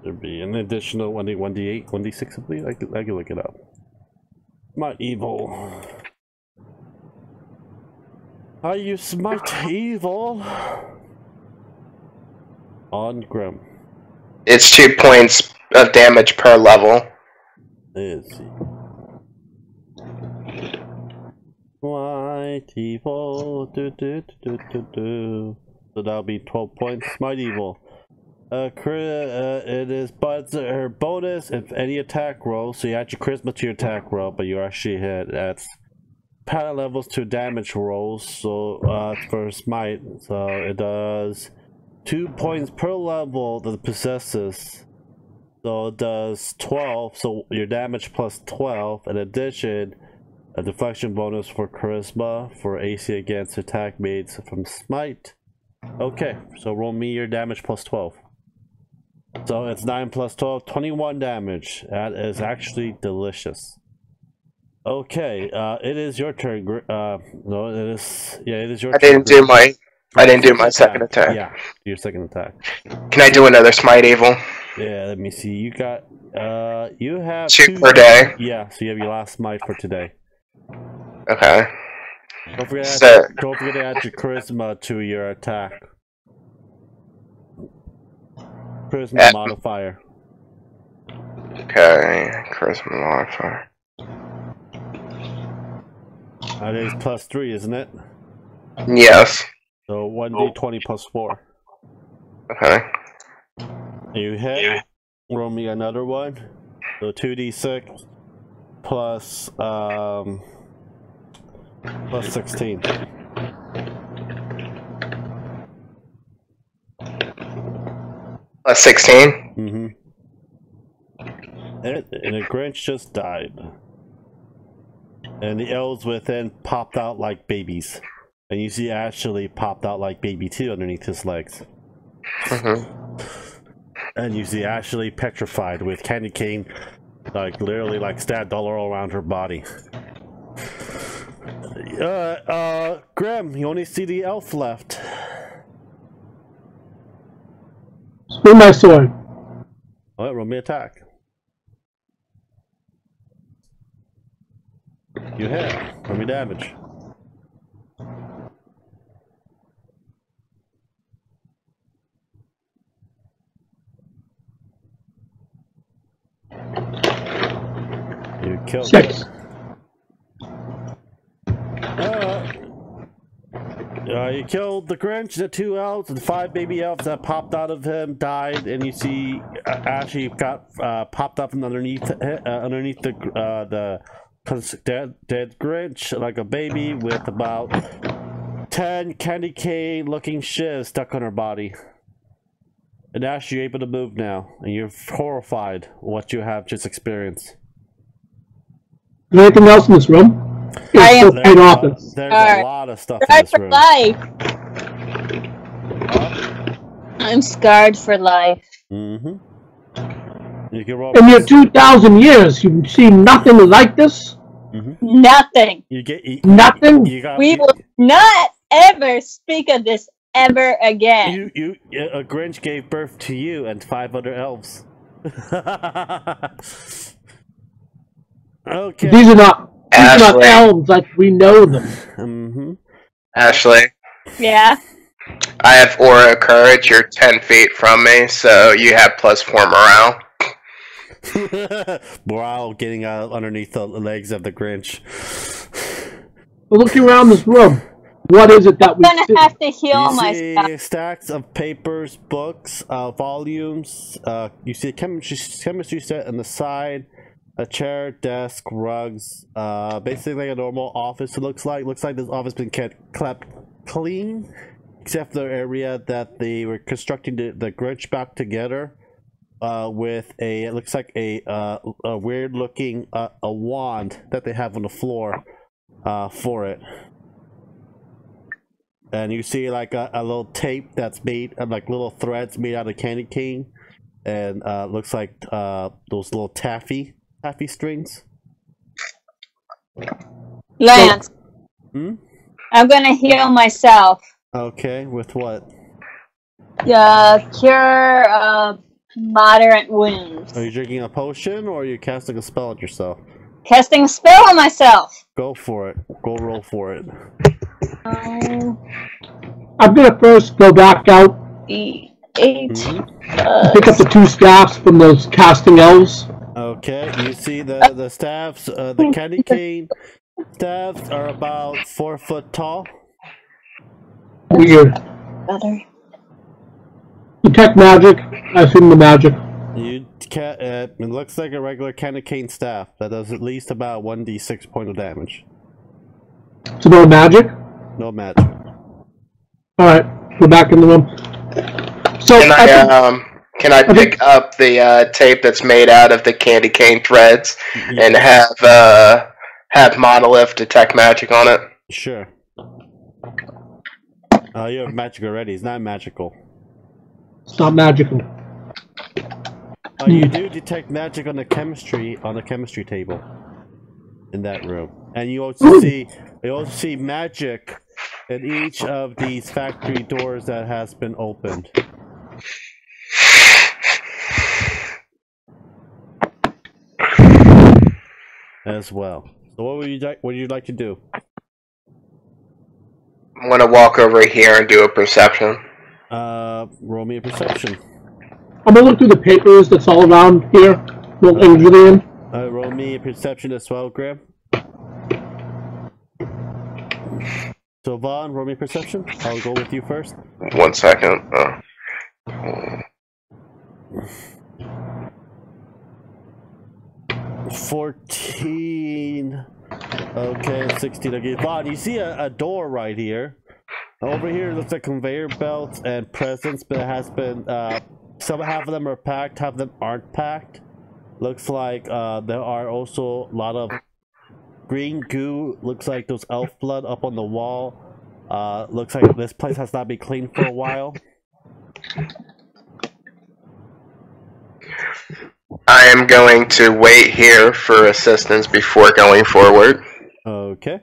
A: There'd be an additional 1d8, 1d6, I believe. I can look it up. Smite Evil. I use Smite Evil on Grim.
D: It's 2 points of damage per level.
A: Let's see. Smite Evil. So that'll be 12 points. Smite Evil. It is but her bonus if any attack roll. So you add your charisma to your attack roll, but you actually hit. That's palette levels to damage rolls. So for Smite, so it does 2 points per level that it possesses. So it does 12. So your damage plus 12. In addition, a deflection bonus for charisma for AC against attack made from Smite. Okay, so roll me your damage plus 12. So it's 9 plus 12, 21 damage. That is actually delicious. Okay, it is your turn. No, it is. Yeah, it is your turn.
D: I didn't do my second attack.
A: Yeah, your second attack.
D: Can I do another Smite Evil?
A: Yeah, let me see. You got. You have
D: 2 per day.
A: Yeah, so you have your last smite for today.
D: Okay.
A: Don't forget to add your charisma to your attack. Charisma modifier.
D: Okay, charisma modifier.
A: That is plus 3, isn't it?
D: Yes.
A: So 1d20 plus 4.
D: Okay.
A: You hit. Roll me another one. So 2d6 plus plus 16.
D: Plus 16.
A: Mm-hmm. And a Grinch just died. And the elves within popped out like babies. And you see Ashley popped out like baby too underneath his legs. And you see Ashley petrified with candy cane, like literally like stabbed all around her body. Grim, you only see the elf left.
B: Swing my sword.
A: Alright, roll me attack. You hit. Roll me damage. You killed
B: 6.
A: You killed the Grinch, the 2 elves, and the 5 baby elves that popped out of him died, and you see Ashley got popped up from underneath the dead Grinch like a baby with about 10 candy cane looking shivs stuck on her body. And Ash, you're able to move now, and you're horrified what you have just experienced.
B: Is there anything else in this room?
A: There's a lot of stuff in this room.
C: Life. I'm scarred for life.
A: Mm-hmm. You can roll.
B: In your 2,000 years, you've seen nothing like this?
A: Mm-hmm.
C: Nothing.
B: Nothing?
C: We will not ever speak of this ever again.
A: A Grinch gave birth to you and 5 other elves. Okay.
B: These are not elves like we know them.
A: Mm-hmm.
D: Ashley.
C: Yeah?
D: I have aura courage. You're 10 feet from me, so you have +4 morale.
A: Morale getting out underneath the legs of the Grinch.
B: Well, looking around this room, what is it that we
C: I'm gonna have to heal myself.
A: See stacks of papers, books, volumes. You see a chemistry set on the side, a chair, desk, rugs. Basically like a normal office. It looks like this office been kept clean, except for the area that they were constructing the Grinch back together. With it looks like a weird looking a wand that they have on the floor for it. And you see like a little tape that's made like little threads made out of candy cane, and looks like those little taffy strings.
C: Lance, I'm gonna heal myself.
A: Okay, with what?
C: Cure moderate wounds.
A: Are you drinking a potion or are you casting a spell on yourself?
C: Casting a spell on myself.
A: Go for it. Go roll for it.
B: I'm gonna first go back out.
C: 8.
B: Pick up the 2 staffs from those casting elves.
A: Okay, you see the staffs, the candy cane staffs are about 4 foot tall.
B: Weird.
C: Better.
B: Detect magic. I assume the magic.
A: It looks like a regular candy cane staff that does at least about 1d6 point of damage.
B: So no magic?
A: No magic.
B: Alright, we're back in the room. So
D: can I pick up the tape that's made out of the candy cane threads and have Monolith detect magic on it?
A: Sure. You have magic already. It's not magical.
B: It's not magical.
A: You do detect magic on the chemistry table in that room, and you also see magic in each of these factory doors that has been opened. As well. So what would you like to do?
D: I'm gonna walk over here and do a perception.
A: Roll me a perception.
B: I'm gonna look through the papers that's all around here.
A: Roll me a perception as well, Graham. So Vaughn, roll me a perception. I'll go with you first.
D: 1 second.
A: 14. Okay, 16. Okay, Vaughn, you see a door right here. Over here looks like conveyor belts and presents, but it has been Some half of them are packed, half of them aren't packed. Looks like there are also a lot of green goo. Looks like those elf blood up on the wall. Looks like this place has not been cleaned for a while.
D: I am going to wait here for assistance before going forward.
A: Okay.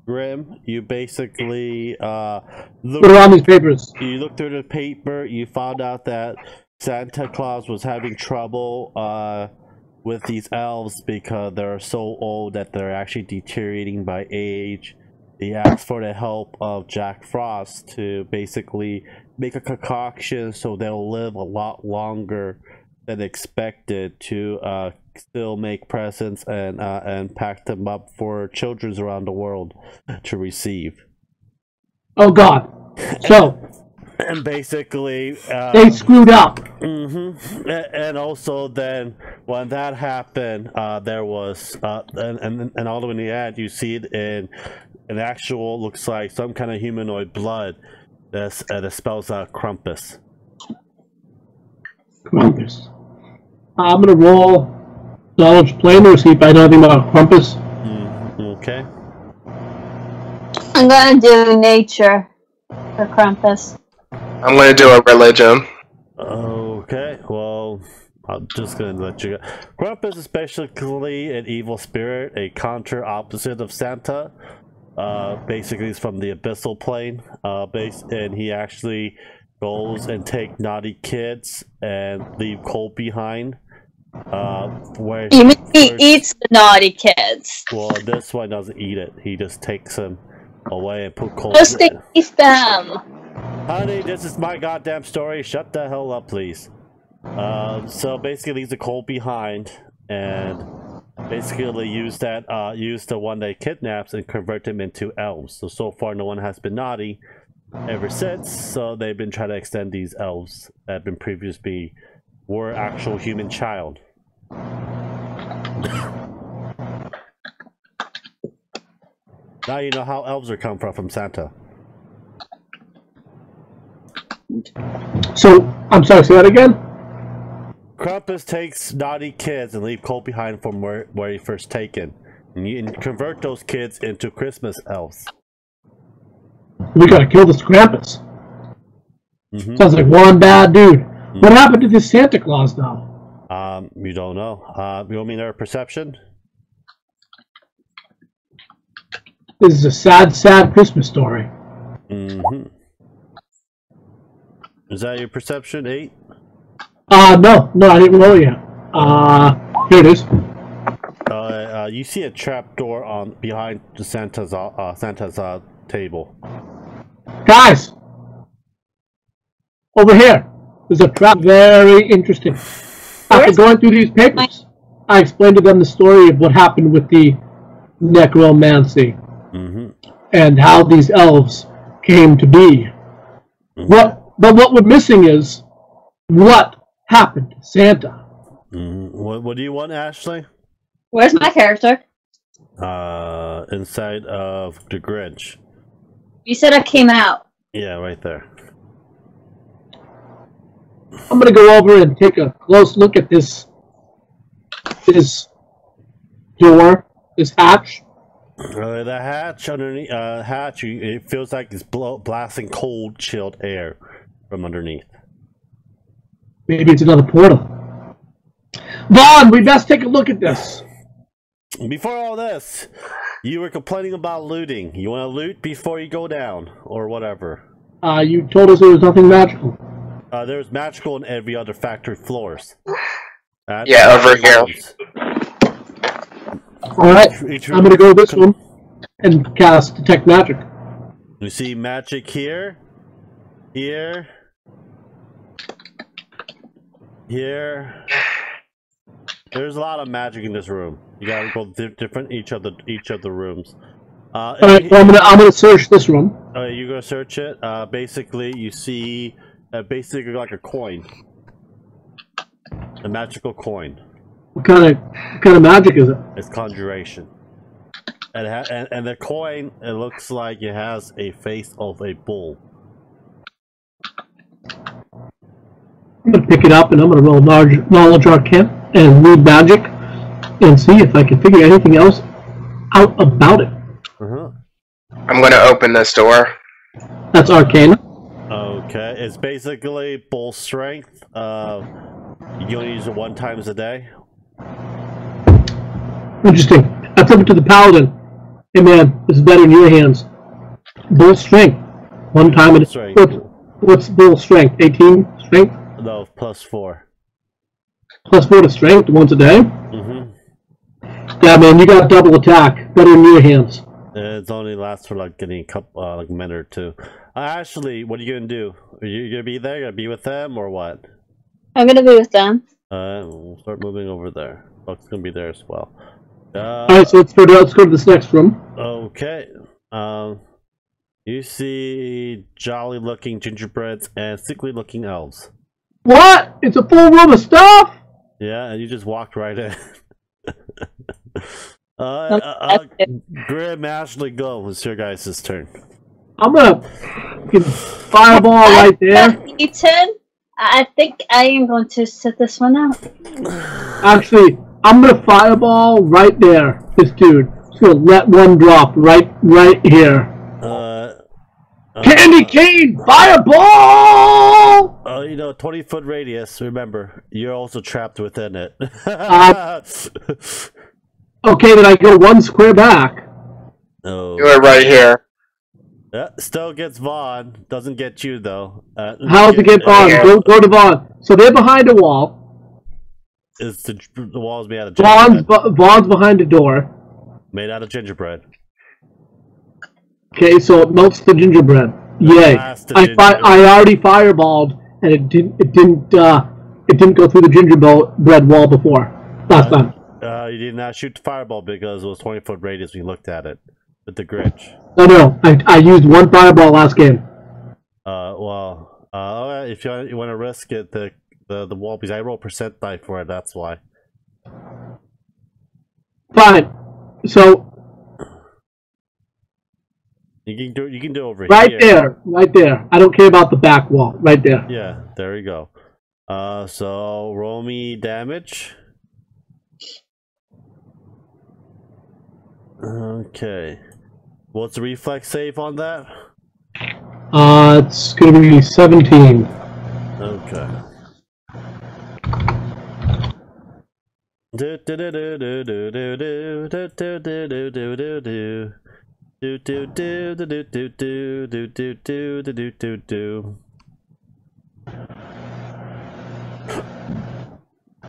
A: Grim, you basically
B: What are on these papers?
A: You look through the paper. You found out that Santa Claus was having trouble with these elves because they're so old that they're actually deteriorating by age. He asked for the help of Jack Frost to basically make a concoction so they'll live a lot longer than expected to still make presents and pack them up for children around the world to receive.
B: Oh God! So
A: and basically
B: they screwed up.
A: And also then when that happened, there was and all in the ad you see it in an actual, looks like some kind of humanoid blood that spells out Krampus.
B: Krampus. I'm gonna roll knowledge planar, see if I know anything about Krampus.
A: Okay.
C: I'm gonna do nature for Krampus.
D: I'm going to do a religion.
A: Okay, well, I'm just going to let you go. Krampus is basically an evil spirit, a counter opposite of Santa. Basically, he's from the abyssal plane, and he actually goes and take naughty kids and leave cold behind. Where
C: You mean he eats the naughty kids?
A: Well, this one doesn't eat it. He just takes them away and put cold.
C: Just to eat them.
A: Honey, this is my goddamn story. Shut the hell up, please. So basically, leaves the cold behind, and basically use the one they kidnaps and convert them into elves. So far, no one has been naughty ever since. So they've been trying to extend these elves that have been previously were actual human child. Now you know how elves are come from Santa.
B: So, I'm sorry, say that again?
A: Krampus takes naughty kids and leave cold behind from where he first taken. And you convert those kids into Christmas elves.
B: We gotta kill this Krampus. Sounds like one bad dude. What happened to this Santa Claus now?
A: You don't know. You want me to know perception?
B: This is a sad, sad Christmas story.
A: Is that your perception? 8?
B: No, I didn't roll it yet. Here it is.
A: You see a trap door behind the Santa's table.
B: Guys! Over here. There's a trap. Very interesting. After going through these papers, I explained to them the story of what happened with the necromancy. And how these elves came to be. But what we're missing is what happened to Santa.
A: What do you want, Ashley?
C: Where's my character?
A: Inside of the Grinch.
C: You said I came out.
A: Yeah, right there.
B: I'm gonna go over and take a close look at this door, this hatch.
A: The hatch underneath, it feels like it's blasting cold, chilled air from underneath.
B: Maybe it's another portal. Vaughn, we best take a look at this.
A: Before all this, you were complaining about looting. You want to loot before you go down, or whatever.
B: You told us there was nothing magical.
A: There's magical in every other factory floors.
D: Yeah, over here.
B: Alright, I'm gonna go this one and cast Detect Magic.
A: You see magic here, here, here. There's a lot of magic in this room. You gotta go different each of the rooms.
B: Alright, well, I'm gonna search this room.
A: You're gonna search it. Basically, you see basically like a coin, a magical coin.
B: What kind of magic is it?
A: It's conjuration. And the coin, it looks like it has a face of a bull.
B: I'm going to pick it up and I'm going to roll knowledge arcane and read magic and see if I can figure anything else out about it.
D: I'm going to open this door.
B: That's arcane.
A: Okay, it's basically full strength. You can only use it 1 time a day.
B: Interesting. I flip it to the paladin. Hey man, this is better in your hands. Bull strength. 1 time a day. What's bull strength? 18 strength?
A: No, +4.
B: +4 to strength once a day? Yeah man, you got double attack. Better in your hands.
A: It only lasts for like getting a couple, like a minute or 2. Ashley, what are you gonna do? Are you gonna be there? Gonna be with them or what?
C: I'm gonna be with them.
A: We'll start moving over there. Buck's gonna be there as well.
B: Alright, so let's go to this next room.
A: Okay. You see jolly-looking gingerbreads and sickly-looking elves.
B: What? It's a full room of stuff?
A: Yeah, and you just walked right in. Grim, Ashley, go. It's your guys' turn.
B: I'm gonna fireball right there.
C: Ethan, I think I am going to sit this one out.
B: Actually, I'm gonna fireball right there. This dude. Just gonna let one drop right here. Candy cane fireball.
A: 20-foot radius. Remember, you're also trapped within it.
B: Okay, then I go 1 square back.
A: Oh.
D: You are right here.
A: Yeah, still gets Vaughn. Doesn't get you though.
B: How's it get Vaughn? Go to Vaughn. So they're behind a wall.
A: It's the wall's made out of gingerbread.
B: Vaughn's behind a door.
A: Made out of gingerbread.
B: Okay, so it melts the gingerbread. Yay! I already fireballed, and it didn't go through the gingerbread wall before last time.
A: You did not shoot the fireball because it was 20-foot radius when you looked at it with the Grinch.
B: No, I used 1 fireball last game.
A: If you want to risk it, the wall, because I roll percent die for it. That's why.
B: Fine. So
A: you can do over
B: here. Right there. I don't care about the back wall. Right there.
A: Yeah, there we go. So roll me damage. Okay. What's the reflex save on that?
B: It's gonna be 17.
A: Okay. Do do do do do do do do do do do do do do. Do do do do do do do do do do do do do.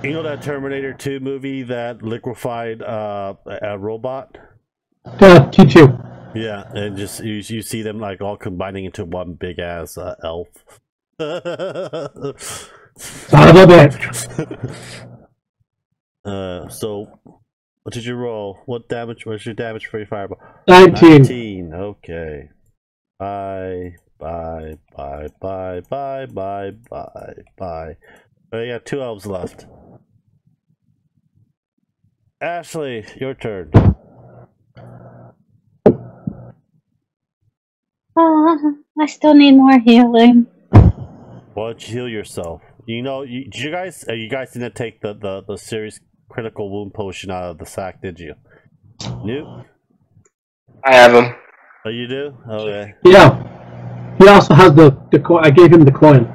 A: You know that Terminator 2 movie that liquefied a robot?
B: T2.
A: Yeah, and just you see them like all combining into one big ass elf.
B: Son of a bitch.
A: So what did you roll? What damage? What's your damage for your fireball?
B: 19.
A: Okay. Bye. Oh, you got 2 elves left. Ashley, your turn.
C: I still need more healing.
A: Why don't you heal yourself? You guys didn't take the serious critical wound potion out of the sack, did you? Nope.
D: I have him.
A: Oh, you do? Okay.
B: Yeah. He also has the coin. I gave him the coin.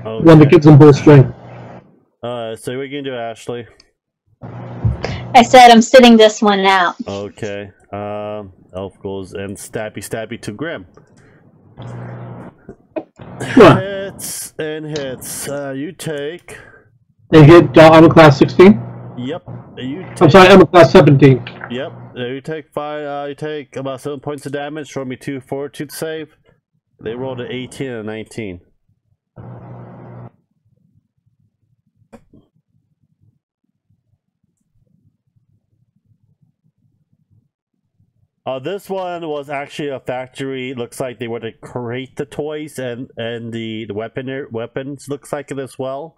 B: Okay. One that gives him bull strength.
A: So what are you gonna do, Ashley?
C: I said I'm sitting this one out.
A: Okay. Elf goes and stabby to Grim.
B: Sure.
A: Hits and hits. You take.
B: They hit armor class 16.
A: Yep.
B: I'm sorry, armor class 17.
A: Yep. You take 5. You take about 7 points of damage. Show me 2 fortitude save. They rolled an 18 and a 19. This one was actually a factory. Looks like they were to create the toys and the weapons. Looks like it as well.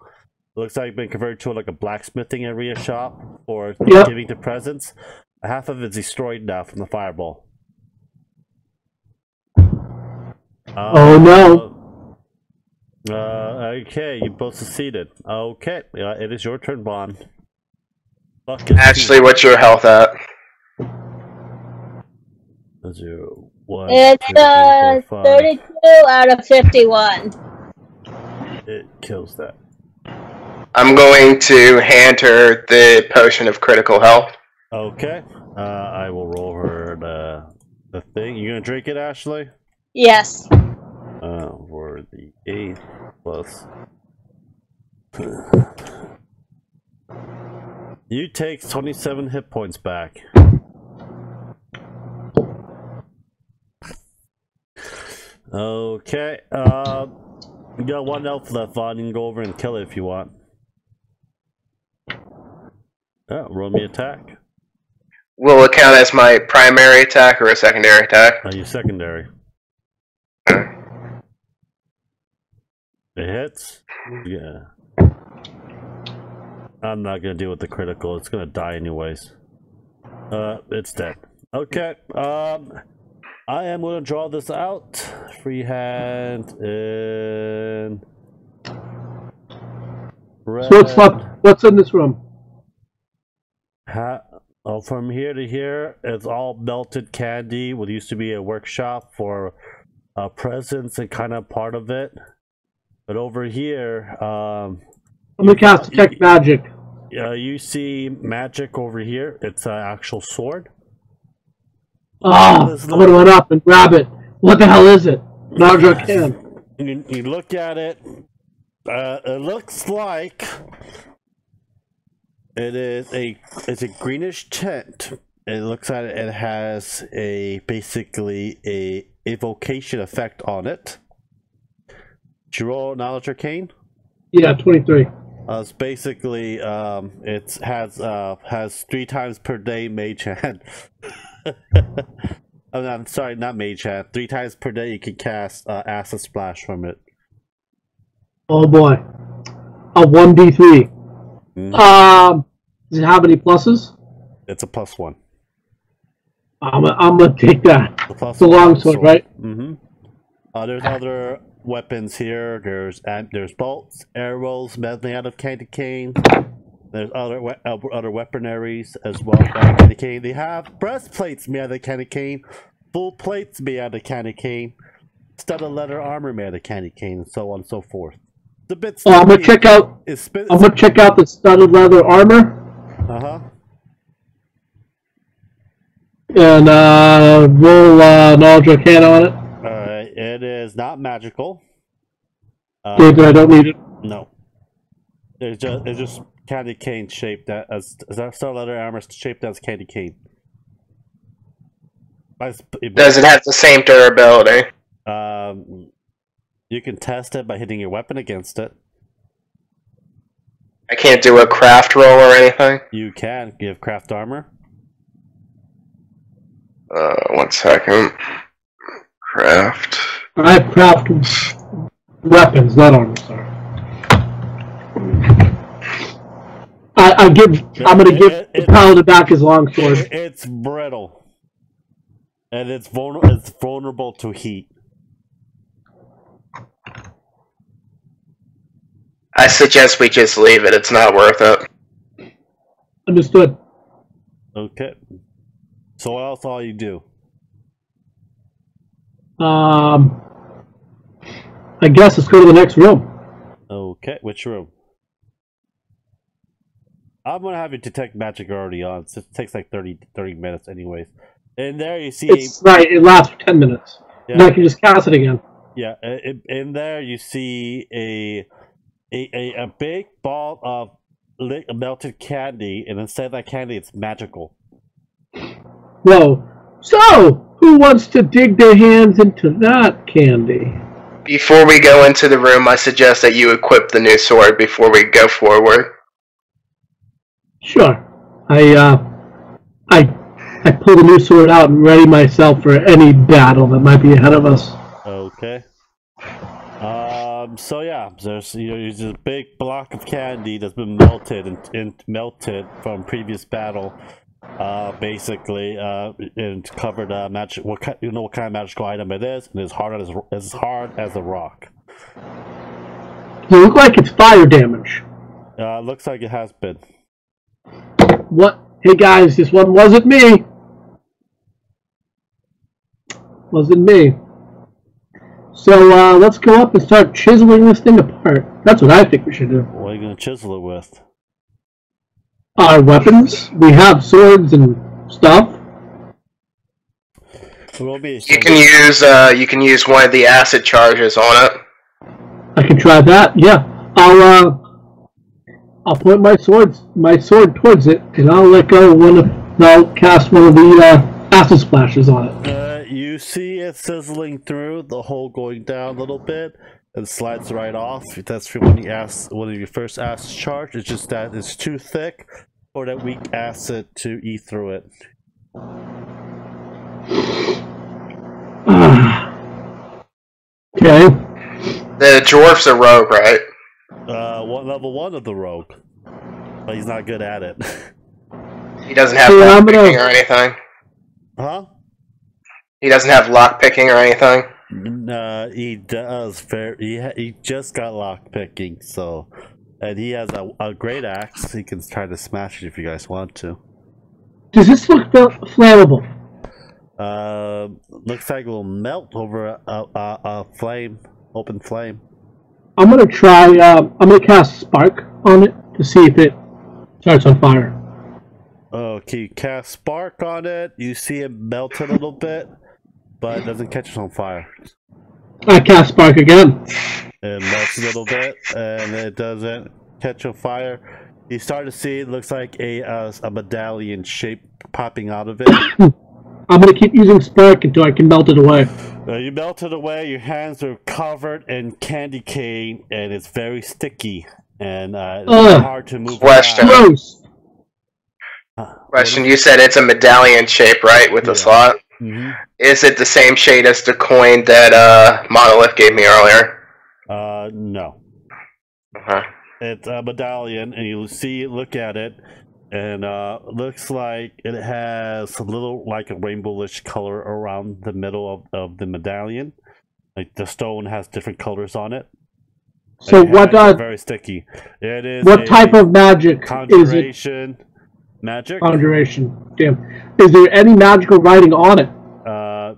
A: Looks like it's been converted to like a blacksmithing area shop for giving to presents. Half of it's destroyed now from the fireball.
B: Oh no!
A: Okay, you both succeeded. Okay, it is your turn, Bond.
D: Ashley, what's your health at?
A: 0, 1,
C: It's
A: 2, 3, 4, 5.
C: 32 out of 51.
A: It kills that.
D: I'm going to hand her the potion of critical health.
A: Okay, I will roll her the thing. You gonna drink it, Ashley?
C: Yes.
A: For the 8 plus. You take 27 hit points back. Okay, you got 1 elf left on. You can go over and kill it if you want. Roll me attack.
D: Will it count as my primary attack or a secondary attack?
A: Your secondary. It hits? Yeah. I'm not gonna deal with the critical. It's gonna die anyways. It's dead. Okay. I am gonna draw this out. Free hand and red.
B: So what's left? What's in this room?
A: From here to here, it's all melted candy. What used to be a workshop for presents and kind of part of it. But over here,
B: I'm gonna cast Detect Magic.
A: You see magic over here. It's an actual sword.
B: Oh, I'm gonna run up and grab it. What the hell is it? Larger can.
A: You look at it. It looks like it's a greenish tint. It looks at it. It has basically a evocation effect on it. Did you roll knowledge arcane?
B: Yeah, 23.
A: It's basically it has 3 times per day mage hand. Oh, no, I'm sorry, not mage hand. 3 times per day you can cast acid splash from it.
B: Oh boy, a 1d3. Does it have any pluses?
A: It's a +1.
B: I'm gonna take that.
A: It's
B: a long sword, right?
A: Mm-hmm. There's other weapons here. There's bolts, arrows made out of candy cane. There's other weaponaries as well made out of candy cane. They have breastplates made out of candy cane, full plates made out of candy cane, studded leather armor made out of candy cane, and so on and so forth. It's a bit.
B: I'm gonna check out. I'm gonna check out the studded leather armor. And roll knowledge arcana on it.
A: It is not magical.
B: Okay, but I don't need it.
A: No. It's just candy cane shaped as studded leather armor shaped as candy cane.
D: Does it have the same durability?
A: You can test it by hitting your weapon against it.
D: I can't do a craft roll or anything?
A: You can. You have craft armor?
D: 1 second. Craft.
B: I have craft weapons, not armor, sorry. I'm gonna give the paladin back his longsword.
A: It's brittle. And it's vulnerable to heat.
D: I suggest we just leave it. It's not worth it.
B: Understood.
A: Okay. So what else all you do?
B: I guess let's go to the next room.
A: Okay, which room? I'm gonna have you detect magic already on. So it takes like 30 minutes anyways. And there you see...
B: Right, it lasts for 10 minutes. Yeah. And I can just cast it again.
A: Yeah, in there you see a big ball of melted candy, and instead of that candy, it's magical.
B: Whoa. So, who wants to dig their hands into that candy?
D: Before we go into the room, I suggest that you equip the new sword before we go forward.
B: Sure. I pull the new sword out and ready myself for any battle that might be ahead of us.
A: Okay. So yeah, there's a big block of candy that's been melted and melted from previous battle. Basically, and covered magic. What kind of magical item it is, and it's hard as a rock.
B: Does it look like it's fire damage?
A: Looks like it has been.
B: What? Hey guys, this one wasn't me. Wasn't me. So let's go up and start chiseling this thing apart. That's what I think we should do.
A: What are you going to chisel it with?
B: Our weapons. We have swords and stuff.
D: You can use one of the acid charges on it.
B: I can try that. Yeah, I'll point my sword towards it, and I'll let go I'll cast one of the acid splashes on it.
A: You see it sizzling through, the hole going down a little bit, and slides right off. That's from one of your first acid charge. It's just that it's too thick for that weak acid to eat through it.
B: Okay.
D: The dwarf's a rogue, right?
A: Level 1 of the rogue, but he's not good at it.
D: He doesn't have lock picking or anything.
A: Huh?
D: He doesn't have lock picking or anything.
A: He does. He just got lock picking, so, and he has a great axe. He can try to smash it if you guys want to.
B: Does this look flammable?
A: Looks like it will melt over a flame, open flame.
B: I'm gonna try. I'm gonna cast spark on it to see if it starts on fire.
A: Okay, you cast spark on it. You see it melt a little bit, but it doesn't catch it on fire.
B: I cast spark again.
A: It melts a little bit, and it doesn't catch on fire. You start to see it looks like a medallion shape popping out of it.
B: I'm gonna keep using spark until I can melt it away.
A: You melt it away. Your hands are covered in candy cane, and it's very sticky, and it's hard to move.
D: Question.
B: Gross.
D: Question. You said it's a medallion shape, right, with the slot?
A: Mm-hmm.
D: Is it the same shade as the coin that Monolith gave me earlier?
A: No.
D: Uh-huh.
A: It's a medallion, and you see, look at it, and looks like it has a little, like a rainbowish color around the middle of the medallion. Like the stone has different colors on it.
B: So what?
A: Very sticky. It is.
B: What type of magic is it?
A: Conjuration. Magic.
B: Conjuration. Damn. Is there any magical writing on it?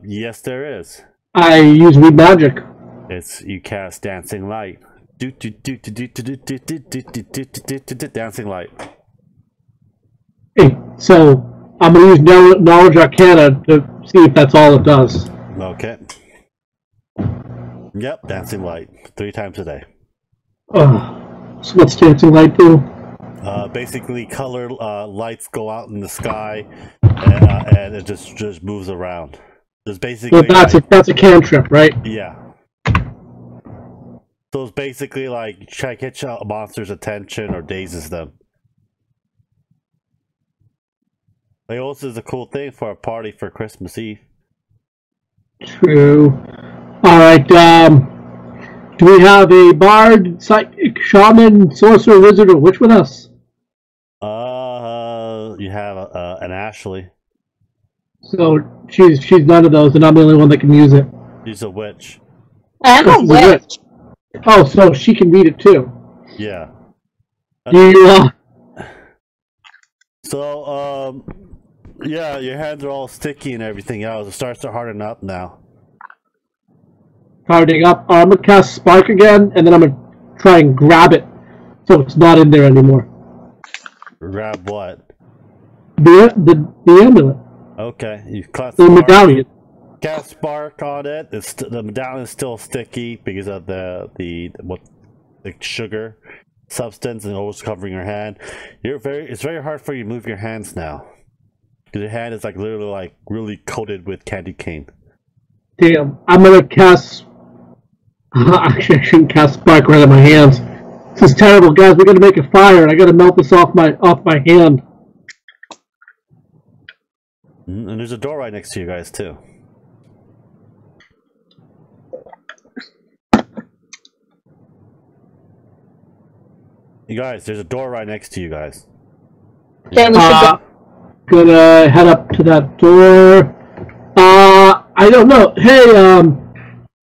A: Yes, there is.
B: I use read magic.
A: It's you cast dancing light. Dancing light.
B: Hey, so I'm gonna use knowledge arcana to see if that's all it does.
A: Okay. Yep, dancing light 3 times a day.
B: So what's dancing light do?
A: Basically, color lights go out in the sky, and it just moves around. It's basically.
B: So that's a cantrip, right?
A: Yeah. So it's basically like try to catch a monster's attention or dazes them. It also is a cool thing for a party for Christmas Eve.
B: True. Alright, do we have a bard, psychic, shaman, sorcerer, wizard, or witch with us?
A: You have an Ashley.
B: So she's none of those, and I'm the only one that can use it.
A: She's a witch.
C: I'm a witch.
B: Oh, so she can read it too.
A: Yeah.
B: Do you,
A: So, yeah, your hands are all sticky and everything else. It starts to harden up now.
B: hardening up? I'm gonna cast Spark again, and then I'm gonna try and grab it so it's not in there anymore.
A: Grab what?
B: The amulet.
A: Okay, you cast
B: The medallion.
A: Cast spark on it. The medallion is still sticky because of the sugar substance and always covering your hand. It's very hard for you to move your hands now because your hand is like literally like really coated with candy cane.
B: Damn, I'm gonna cast. Actually, I shouldn't cast spark right on my hands. This is terrible, guys. We're gonna make a fire, and I gotta melt this off my hand.
A: And there's a door right next to you guys too. You guys, there's a door right next to you guys.
C: Okay, we should go.
B: Gonna head up to that door. I don't know. Hey,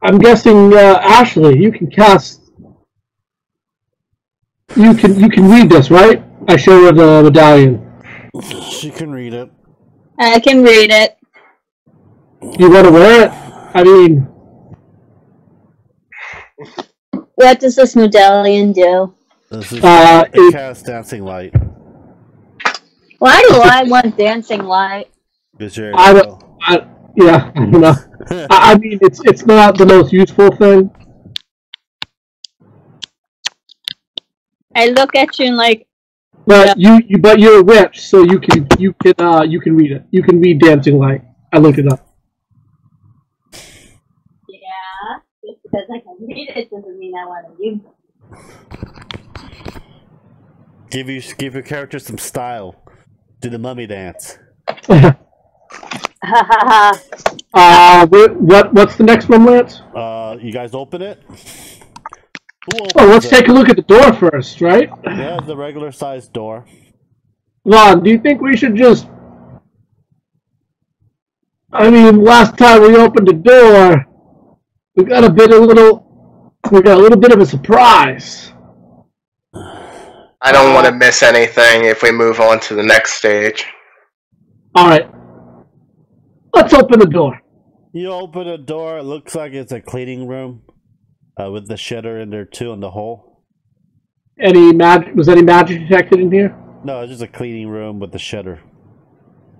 B: I'm guessing Ashley, you can cast You can read this, right? I show her the medallion.
A: She can read it.
C: I can read it.
B: You want to wear it? I mean,
C: What does this medallion do?
A: This is it casts dancing light.
C: Why do I want dancing light?
B: I don't know. I mean, it's not the most useful thing.
C: I look at you and like.
B: But but you're a witch, so you can read it. You can read dancing light. I looked it up.
C: Yeah, just because I can read it doesn't mean I want to use it.
A: Give your character some style. Do the mummy dance.
B: What's the next one, Lance?
A: You guys open it?
B: Let's take a look at the door first, right?
A: Yeah, the regular sized door.
B: Lon, do you think we should just... I mean, last time we opened the door, we got a little bit of a surprise.
D: I don't want to miss anything if we move on to the next stage.
B: Alright. Let's open the door.
A: You open a door, it looks like it's a cleaning room. With the shitter in there too, in the hole.
B: Was any magic detected in here?
A: No, it's just a cleaning room with the shitter.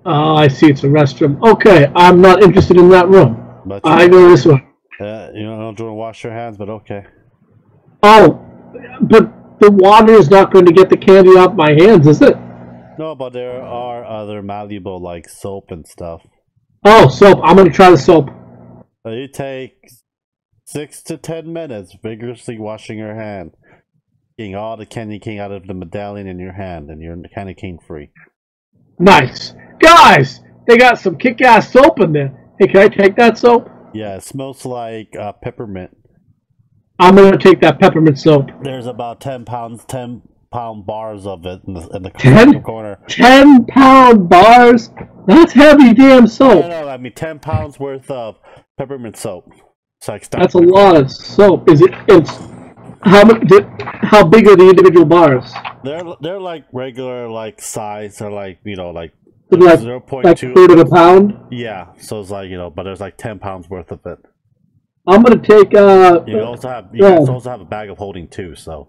B: Oh, I see. It's a restroom. Okay, I'm not interested in that room.
A: But
B: I go this one.
A: You don't want to wash your hands, but okay.
B: Oh, but the water is not going to get the candy off my hands, is it?
A: No, but there are other malleable, like soap and stuff.
B: Oh, soap. I'm going to try the soap.
A: So you take 6 to 10 minutes vigorously washing your hand, getting all the candy cane out of the medallion in your hand, and you're candy cane free.
B: Nice. Guys, they got some kick-ass soap in there. Hey, can I take that soap?
A: Yeah, it smells like peppermint.
B: I'm going to take that peppermint soap.
A: There's about 10 pound bars of it in the corner.
B: 10-pound bars? That's heavy damn soap.
A: No, I mean 10 pounds worth of peppermint soap.
B: That's a lot of soap. How big are the individual bars?
A: They're like regular size. They're like
B: 0.2. Like
A: a
B: third of a pound?
A: Yeah, so it's like but there's like 10 pounds worth of it.
B: I'm gonna take
A: you also have a bag of holding too, so.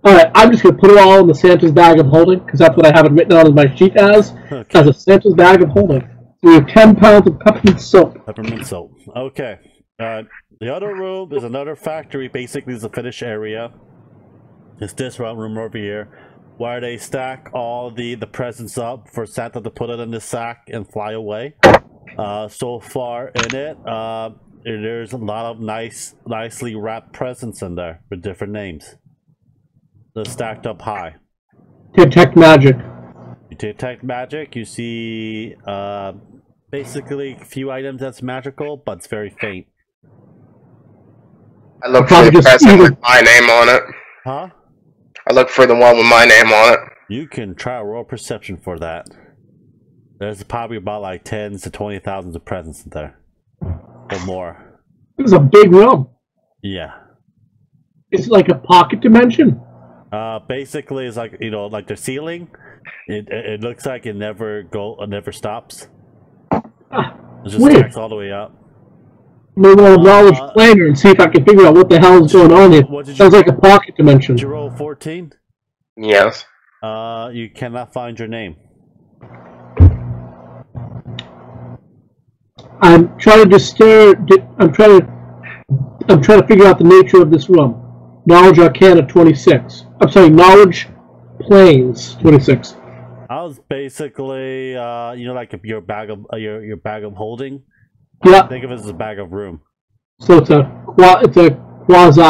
B: Alright, I'm just gonna put it all in the Santa's bag of holding, because that's what I have it written on my sheet as a Santa's bag of holding. So we have 10 pounds of peppermint soap.
A: Peppermint soap. Okay. The other room is another factory, basically it's a finished area. It's this room over here, where they stack all the presents up for Santa to put it in the sack and fly away. So far in it, there's a lot of nicely wrapped presents in there with different names. They're stacked up high.
B: Detect magic.
A: You detect magic, you see basically a few items that's magical, but it's very faint.
D: I look for the present with my name on it.
A: Huh?
D: I look for the one with my name on it.
A: You can try a roll perception for that. There's probably about like tens to 20,000 of presents in there. Or more.
B: This is a big room.
A: Yeah.
B: It's like a pocket dimension.
A: Basically it's like like the ceiling. It looks like it never stops. It just stacks all the way up.
B: Maybe I'll knowledge planner and see if I can figure out what the hell is going on here. Sounds like a pocket dimension.
A: Did you roll 14?
D: Yes.
A: You cannot find your name.
B: I'm trying to I'm trying to figure out the nature of this room. Knowledge Arcana 26. I'm sorry, Knowledge Planes 26.
A: I was basically like your bag of your bag of holding.
B: Yeah.
A: Think of it as a bag of room.
B: So it's a quasi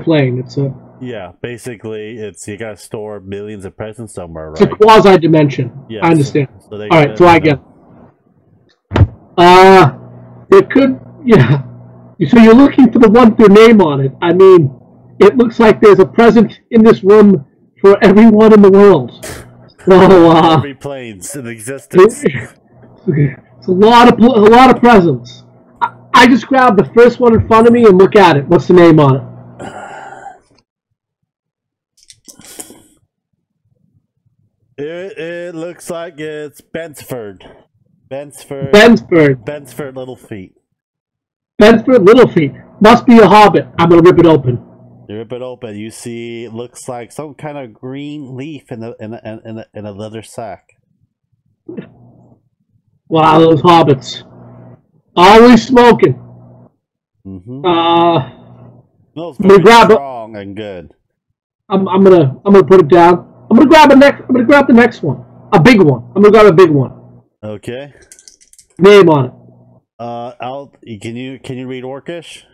B: plane.
A: Yeah, basically you gotta store millions of presents somewhere, right?
B: It's a quasi dimension. Yeah, I understand. So all right, so I get. It could, yeah. So you're looking for the one with their name on it. I mean, it looks like there's a present in this room for everyone in the world. So
A: every planes in existence.
B: It's a lot of presents. I just grab the first one in front of me and look at it. What's the name on it?
A: It looks like it's Bensford.
B: Bensford.
A: Bensford Little Feet.
B: Bensford Little Feet. Must be a hobbit. I'm gonna rip it open.
A: You rip it open. You see, it looks like some kind of green leaf in a leather sack.
B: Wow, those hobbits. Always smoking.
A: Mm-hmm.
B: I'm gonna grab
A: strong and good.
B: I'm gonna put it down. I'm gonna grab the next one. A big one. I'm gonna grab a big one.
A: Okay.
B: Name on it.
A: Can you read Orcish?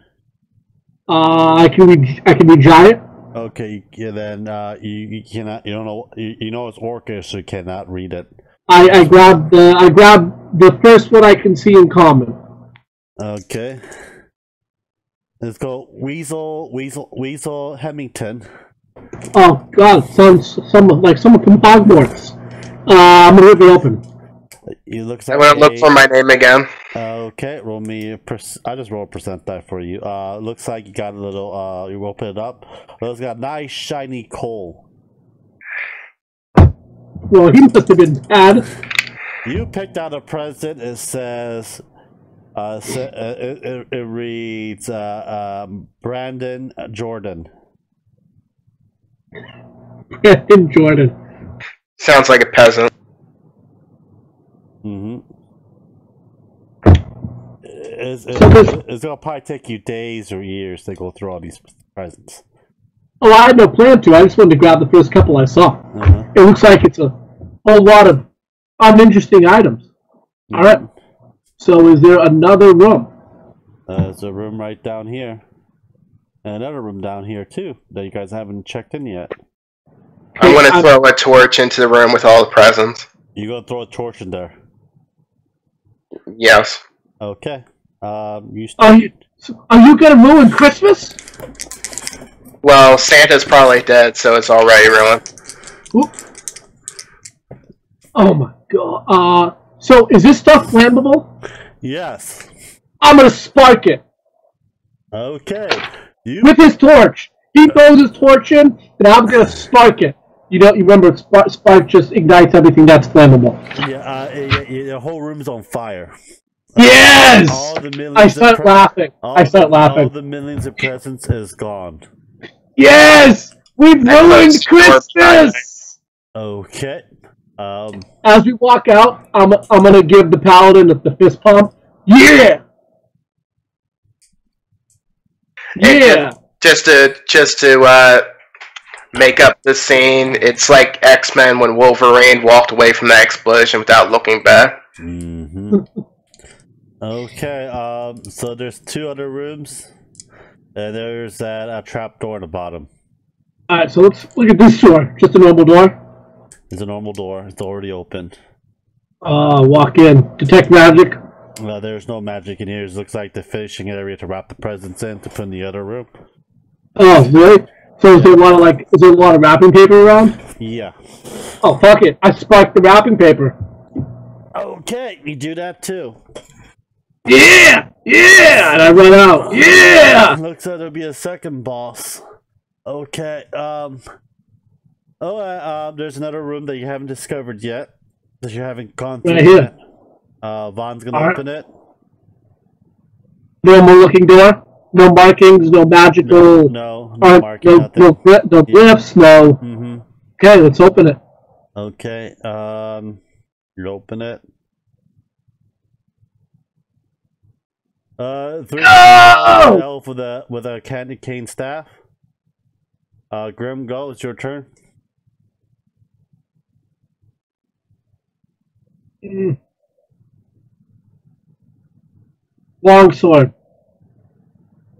B: I can read giant.
A: Okay, yeah, then you cannot, you don't know, you know it's Orcish, so you cannot read it.
B: I grabbed the first one I can see in common.
A: Okay. Let's go Weasel Hemington.
B: Oh God, sounds like someone from Hogwarts. I'm gonna rip it open.
A: You looks
D: I'm
A: like
D: gonna look for my name again.
A: Okay, roll me. I just roll a percent die for you. Looks like you got a little. You open it up. It's got nice shiny coal.
B: Well, he must have been bad.
A: You picked out a present. It says. It reads Brandon Jordan.
B: Brandon Jordan.
D: Sounds like a peasant.
A: Mm-hmm. It's gonna probably take you days or years to go through all these presents.
B: Oh, I had no plan to. I just wanted to grab the first couple I saw. It looks like it's a whole lot of uninteresting items. All right. So, is there another room?
A: There's a room right down here, and another room down here too that you guys haven't checked in yet.
D: I'm gonna throw a torch into the room with all the presents.
A: You gonna throw a torch in there?
D: Yes.
A: Okay.
B: Are you gonna ruin Christmas?
D: Well, Santa's probably dead, so it's already ruined.
B: Oop. Oh my God. So is this stuff flammable?
A: Yes.
B: I'm gonna spark it.
A: Okay.
B: With his torch. He throws his torch in, and I'm gonna spark it. You remember spark just ignites everything that's flammable.
A: Yeah, the whole room's on fire.
B: Yes! I start laughing.
A: All the millions of presents is gone.
B: Yes! We've ruined Christmas!
A: Okay.
B: As we walk out, I'm gonna give the paladin the fist pump. Yeah! Yeah!
D: Just to make up the scene, it's like X-Men when Wolverine walked away from the explosion without looking back.
A: Mm-hmm. Okay, so there's two other rooms, and there's that trap door in the bottom.
B: Alright, so let's look at this door. Just a normal door?
A: It's a normal door. It's already open.
B: Walk in. Detect magic?
A: There's no magic in here. It looks like the finishing area to wrap the presents in to put in the other room.
B: Oh, really? So is there a lot of wrapping paper around?
A: Yeah.
B: Oh, fuck it. I sparked the wrapping paper.
A: Okay, you do that too.
B: Yeah! Yeah! And I run out. Yeah!
A: Looks like there'll be a second boss. Okay, there's another room that you haven't discovered yet. That you haven't gone through yet. Vaughn's gonna open it.
B: Normal looking door? No markings, no magical...
A: No marking, nothing.
B: No glyphs, no...
A: Mm-hmm.
B: Okay, let's open it.
A: Okay, you open it. Three elf with a candy cane staff. Grim, go. It's your turn.
B: Longsword.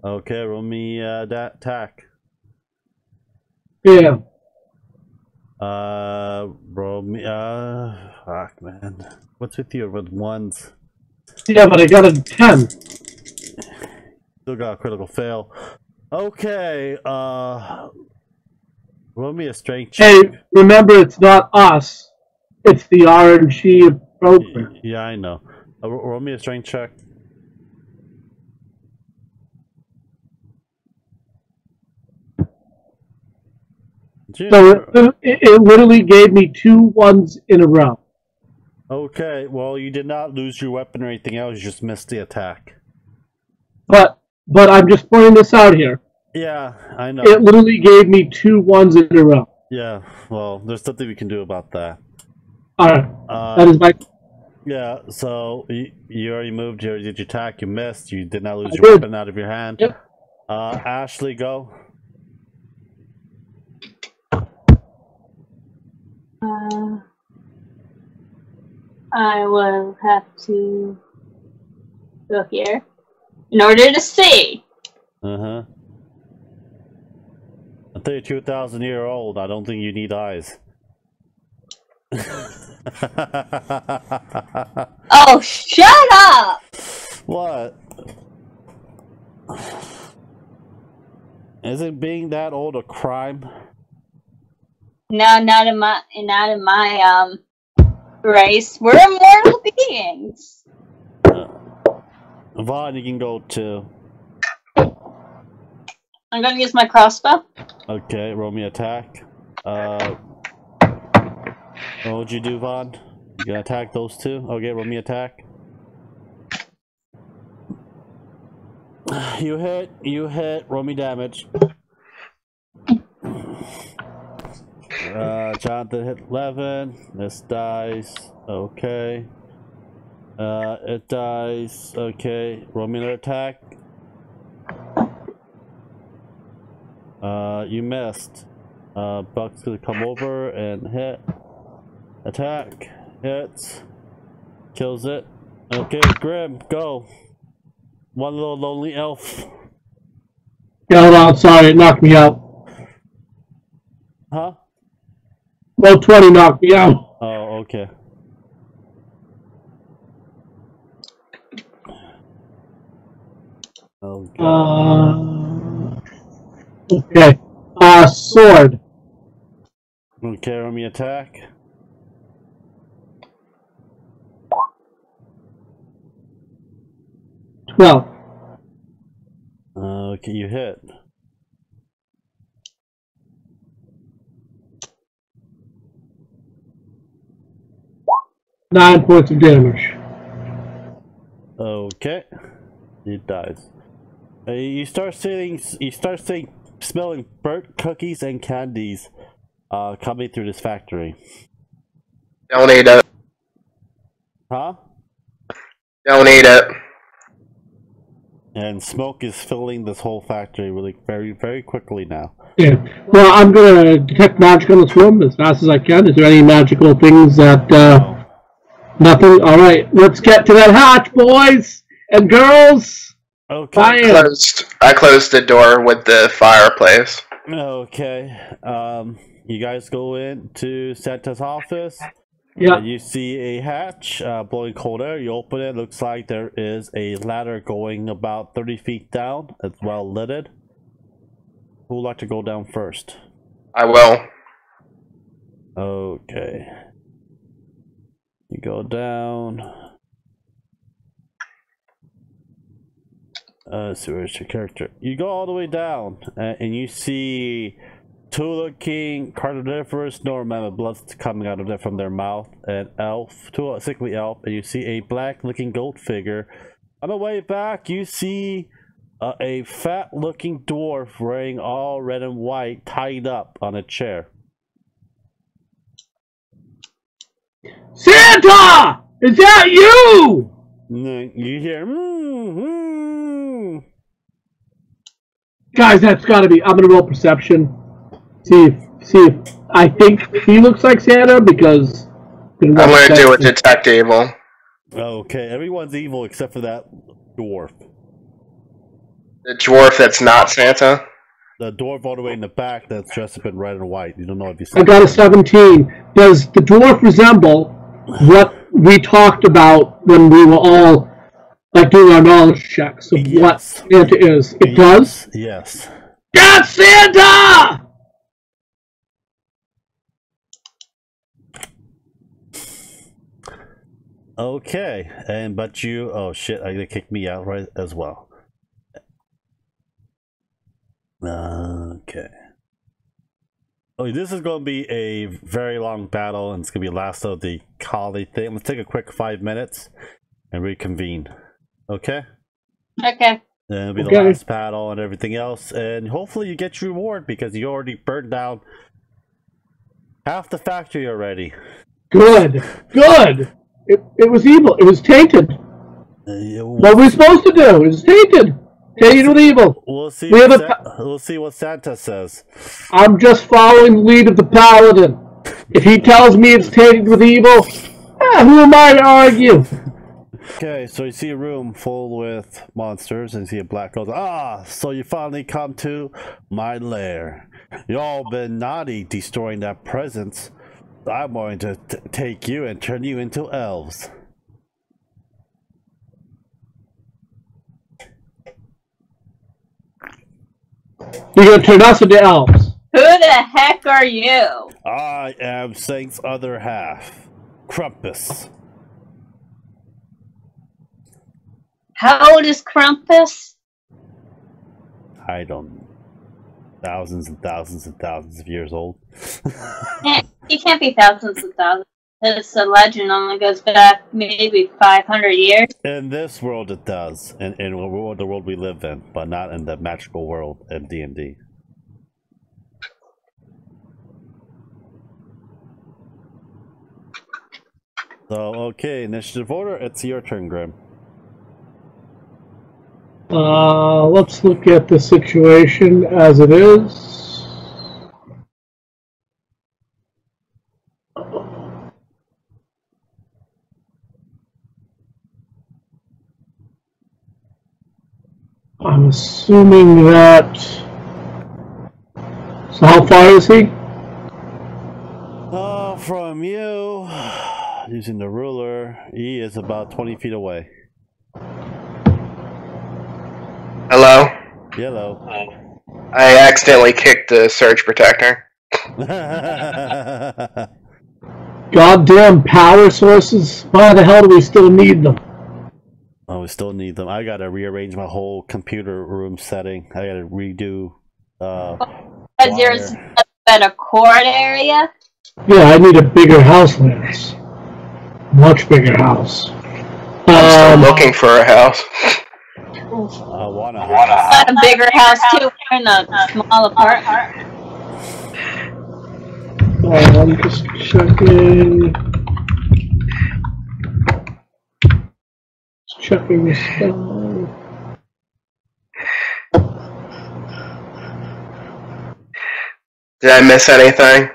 A: Okay, roll me that attack.
B: Yeah.
A: Roll me. Fuck, man. What's with you with ones?
B: Yeah, but I got a 10.
A: Still got a critical fail. Okay, roll me a strength check.
B: Hey, remember it's not us. It's the RNG program.
A: Yeah, I know. Roll me a strength check.
B: So it literally gave me 2 1s in a row.
A: Okay, well, you did not lose your weapon or anything else. You just missed the attack.
B: But I'm just pointing this out here.
A: Yeah, I know.
B: It literally gave me 2 1s in a row.
A: Yeah, well, there's something we can do about that.
B: Alright, that is my...
A: Yeah, so you already moved, you already did your attack, you missed, you did not lose
B: I
A: your
B: did.
A: weapon out of your hand.
B: Yep.
A: Ashley, go.
C: I will have to go here in order to see.
A: Uh-huh. I'm 32,000-year-old, I don't think you need eyes.
C: Oh, shut up!
A: What? Isn't being that old a crime?
C: No, not in my race. We're immortal beings.
A: Vaughn, you can go too.
C: I'm gonna use my crossbow.
A: Okay, roll me attack. What would you do, Vaughn? You gonna attack those two? Okay, roll me attack. You hit, roll me damage. Jonathan hit 11. This dies. Okay. It dies. Okay, roll me another attack. You missed. Buck's gonna come over and hit. Attack. Hits. Kills it. Okay, Grim, go. One little lonely elf.
B: Yeah, hold on, sorry, it knocked me out.
A: Huh?
B: Low 20 knocked me out.
A: Oh, okay. Oh, God.
B: Okay. Sword.
A: Okay, roll me attack.
B: Well.
A: Okay, you hit.
B: Nine points of damage.
A: Okay, he dies. You start smelling burnt cookies and candies coming through this factory.
D: Don't eat it.
A: Huh?
D: Don't eat it.
A: And smoke is filling this whole factory really very, very quickly now.
B: Yeah. Well, I'm gonna detect magic on this room as fast as I can. Is there any magical things that?
A: No.
B: Nothing. All right, let's get to that hatch, boys and girls.
A: Okay.
D: I closed the door with the fireplace.
A: Okay. You guys go into Santa's office.
B: Yeah.
A: And you see a hatch blowing cold air. You open it. Looks like there is a ladder going about 30 feet down. It's well lit. Who would like to go down first?
D: I will.
A: Okay. You go down. Let's see, where's your character? You go all the way down, and you see two looking carnivorous Norman blood coming out of them from their mouth, an elf, a sickly elf, and you see a black looking goat figure. On the way back, you see a fat looking dwarf wearing all red and white tied up on a chair.
B: Santa! Is that you?
A: You hear,
B: Guys, that's gotta be. I'm gonna roll perception. See if I think he looks like Santa because.
D: I'm gonna do a detect evil.
A: Okay, everyone's evil except for that dwarf.
D: The dwarf that's not Santa?
A: The dwarf all the way in the back that's dressed up in red and white. You don't know if you see.
B: I got a 17. Does the dwarf resemble what we talked about when we were all like doing our knowledge checks of what Santa is? It does?
A: Yes.
B: That's Santa!
A: Okay, but you, oh shit, they kicked me out right as well. Okay. Oh, this is going to be a very long battle, and it's going to be last of the collie thing. Let's take a quick 5 minutes and reconvene. Okay?
C: Okay.
A: And it'll be the last battle and everything else, and hopefully you get your reward because you already burned down half the factory already.
B: Good. Good. It was evil. It was tainted. What were we supposed to do? It was tainted. Tainted with evil.
A: We'll see. We'll see what Santa says.
B: I'm just following the lead of the paladin. If he tells me it's tainted with evil, who am I to argue?
A: Okay, so you see a room full with monsters, and you see a black goes, so you finally come to my lair. You all been naughty destroying that presence. I'm going to take you and turn you into elves.
B: You're going to turn us into elves.
C: Who the heck are you?
A: I am Saint's other half, Krampus.
C: How old is Krampus?
A: I don't know. Thousands and thousands and thousands of years old.
C: He can't be thousands and thousands. This legend only goes back maybe 500 years.
A: In this world it does. In the world we live in, but not in the magical world of D&D. So, okay, initiative order, it's your turn, Grim.
B: Let's look at the situation as it is. I'm assuming that... So how far is he?
A: From you, using the ruler, he is about 20 feet away.
D: Hello?
A: Yellow.
D: I accidentally kicked the surge protector.
B: Goddamn power sources. Why the hell do we still need them?
A: Oh, we still need them. I gotta rearrange my whole computer room setting. I gotta redo.
C: Because there's a better cord area?
B: Yeah, I need a bigger house, Lance. Much bigger house.
D: I'm still looking for a house.
A: I want a house.
C: Got a bigger house too. We're in a small apartment.
B: I'm just checking. Checking this stuff.
D: Did I miss anything?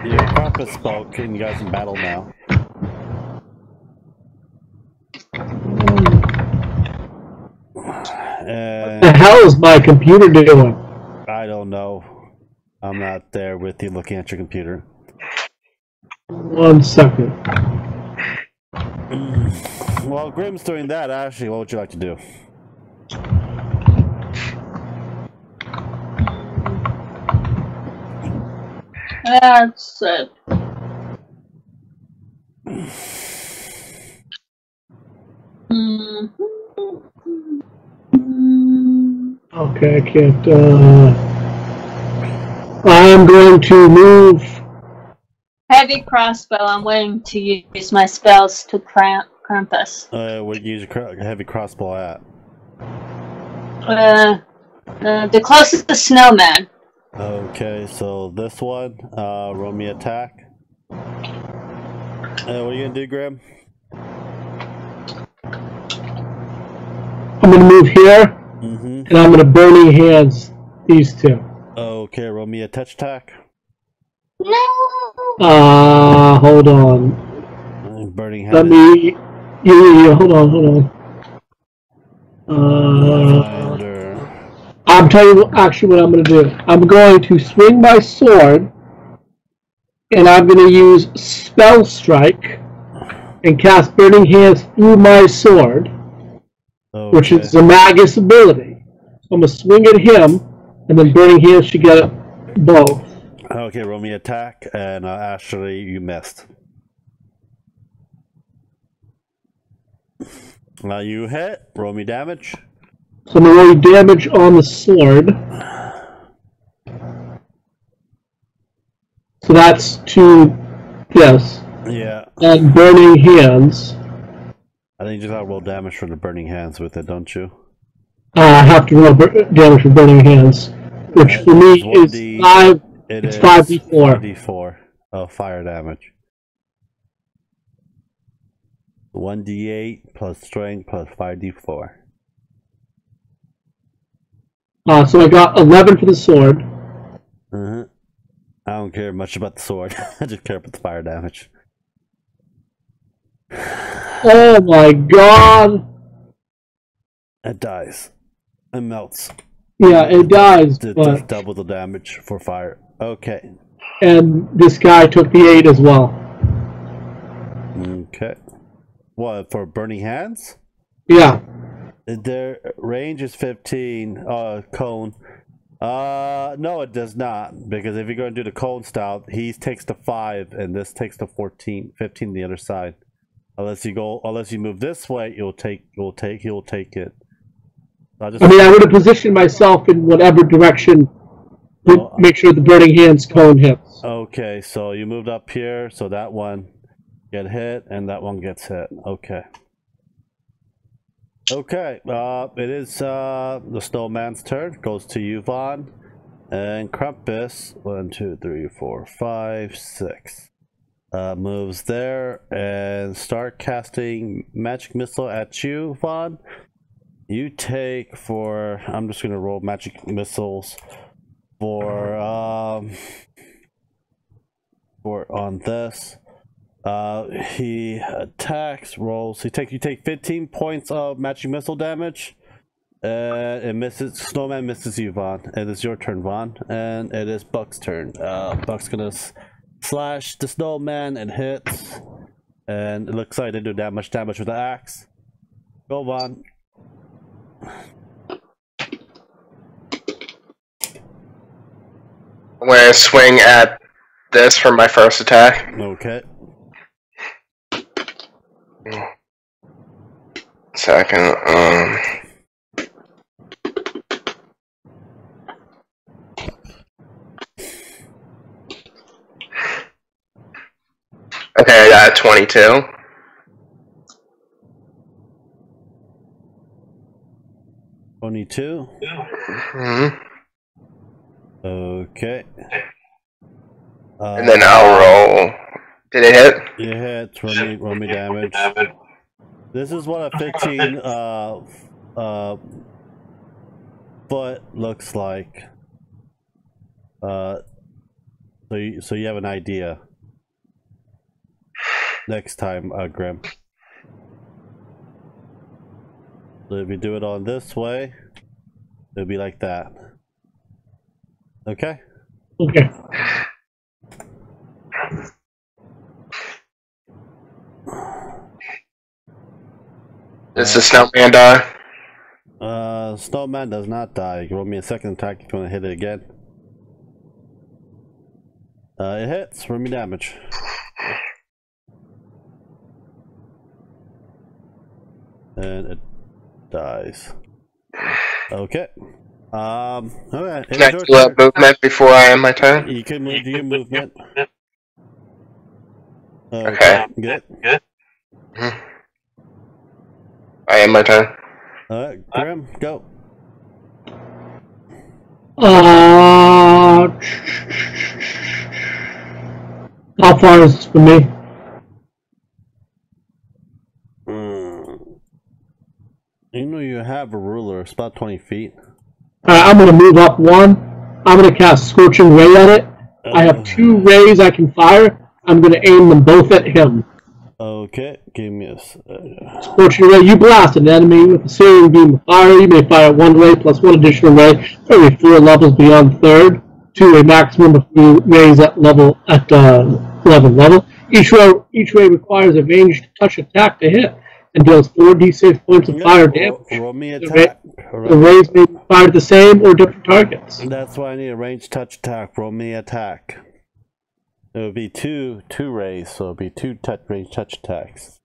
A: Your compass spoke, and you guys in battle now.
B: What the hell is my computer doing?
A: I don't know. I'm not there with you looking at your computer.
B: 1 second.
A: While Grim's doing that, Ashley, what would you like to do?
C: That's it.
B: Okay, I can't, I'm going to move.
C: Heavy crossbow, I'm waiting to use my spells to Krampus.
A: What you use a heavy crossbow at?
C: The closest to snowman.
A: Okay, so this one, roll me attack. What are you gonna do, Grim?
B: I'm gonna move here, and I'm gonna burning hands these two.
A: Okay, roll me a touch attack.
C: No!
B: Hold on.
A: Burning hands.
B: Let me... Yeah, hold on. I'm telling you actually what I'm going to do. I'm going to swing my sword, and I'm going to use Spell Strike and cast Burning Hands through my sword, which is the Magus ability. So I'm going to swing at him, and then Burning Hands should get it both.
A: Okay, roll me attack, and Ashley, you missed. Now you hit, roll me damage.
B: So I'm going to roll damage on the sword. So that's 2, yes.
A: Yeah.
B: And burning hands.
A: I think you just gotta roll damage for the burning hands with it, don't you?
B: I have to roll damage for burning hands, which for me is 5. It's 5d4.
A: 5d4 of fire damage. 1d8 plus strength plus 5d4.
B: So I got 11 for the sword.
A: I don't care much about the sword. I just care about the fire damage.
B: Oh my god!
A: It dies. It melts.
B: Yeah, it dies.
A: It
B: but...
A: does double the damage for fire. Okay.
B: And this guy took the 8 as well.
A: Okay. What, for burning hands?
B: Yeah.
A: Their range is 15. Cone. No, it does not. Because if you're going to do the cone style, he takes the 5, and this takes the 15 the other side. Unless you move this way, he'll take it. I
B: would have positioned myself in whatever direction to make sure the burning hands cone hits.
A: Okay, so you moved up here, so that one get hit, and that one gets hit. Okay. Okay, it is the snowman's turn. Goes to you, Vaughn. And Krampus, 1, 2, 3, 4, 5, 6. Moves there and start casting magic missile at you, Vaughn. You take I'm just gonna roll magic missiles for on this. He attacks, rolls. You take 15 points of magic missile damage. It misses. Snowman misses you, Vaughn. It is your turn, Vaughn, and it is Buck's turn. Buck's gonna slash the snowman and hits, and it looks like they do that much damage with the axe. Go, Vaughn.
D: I'm gonna swing at this for my first attack.
A: Okay.
D: Second, okay, I got 22.
A: 22?
D: Mm-hmm.
A: Okay.
D: And then I'll roll. Did it hit?
A: You hit. Roll me damage. This is what a 15 foot looks like. So you have an idea. Next time, Grim. So if you do it on this way, it'll be like that. Okay?
B: Okay.
D: Does the snowman die?
A: Snowman does not die. You can roll me a second attack if you want to hit it again. It hits. Roll me damage. And it dies. Okay. Alright.
D: Can I do a movement before I end my turn?
A: You can do your movement.
D: Okay.
A: Good.
D: Mm-hmm. I end my turn.
A: Alright, Grim, go.
B: How far is this from me?
A: You know you have a ruler. It's about 20 feet.
B: Alright, I'm going to move up 1. I'm going to cast Scorching Ray at it. I have 2 rays I can fire. I'm going to aim them both at him.
A: Okay, give me a...
B: Scorching Ray, you blast an enemy with a searing beam of fire. You may fire 1 ray plus 1 additional ray every 4 levels beyond 3rd, to a maximum of 3 rays at 11 level. Each ray requires a ranged touch attack to hit and deals 4d6 points of fire damage.
A: Roll me attack.
B: The rays may be fired at the same or different targets.
A: That's why I need a ranged touch attack. Roll me attack. It would be two rays, so it would be 2 ranged touch attacks.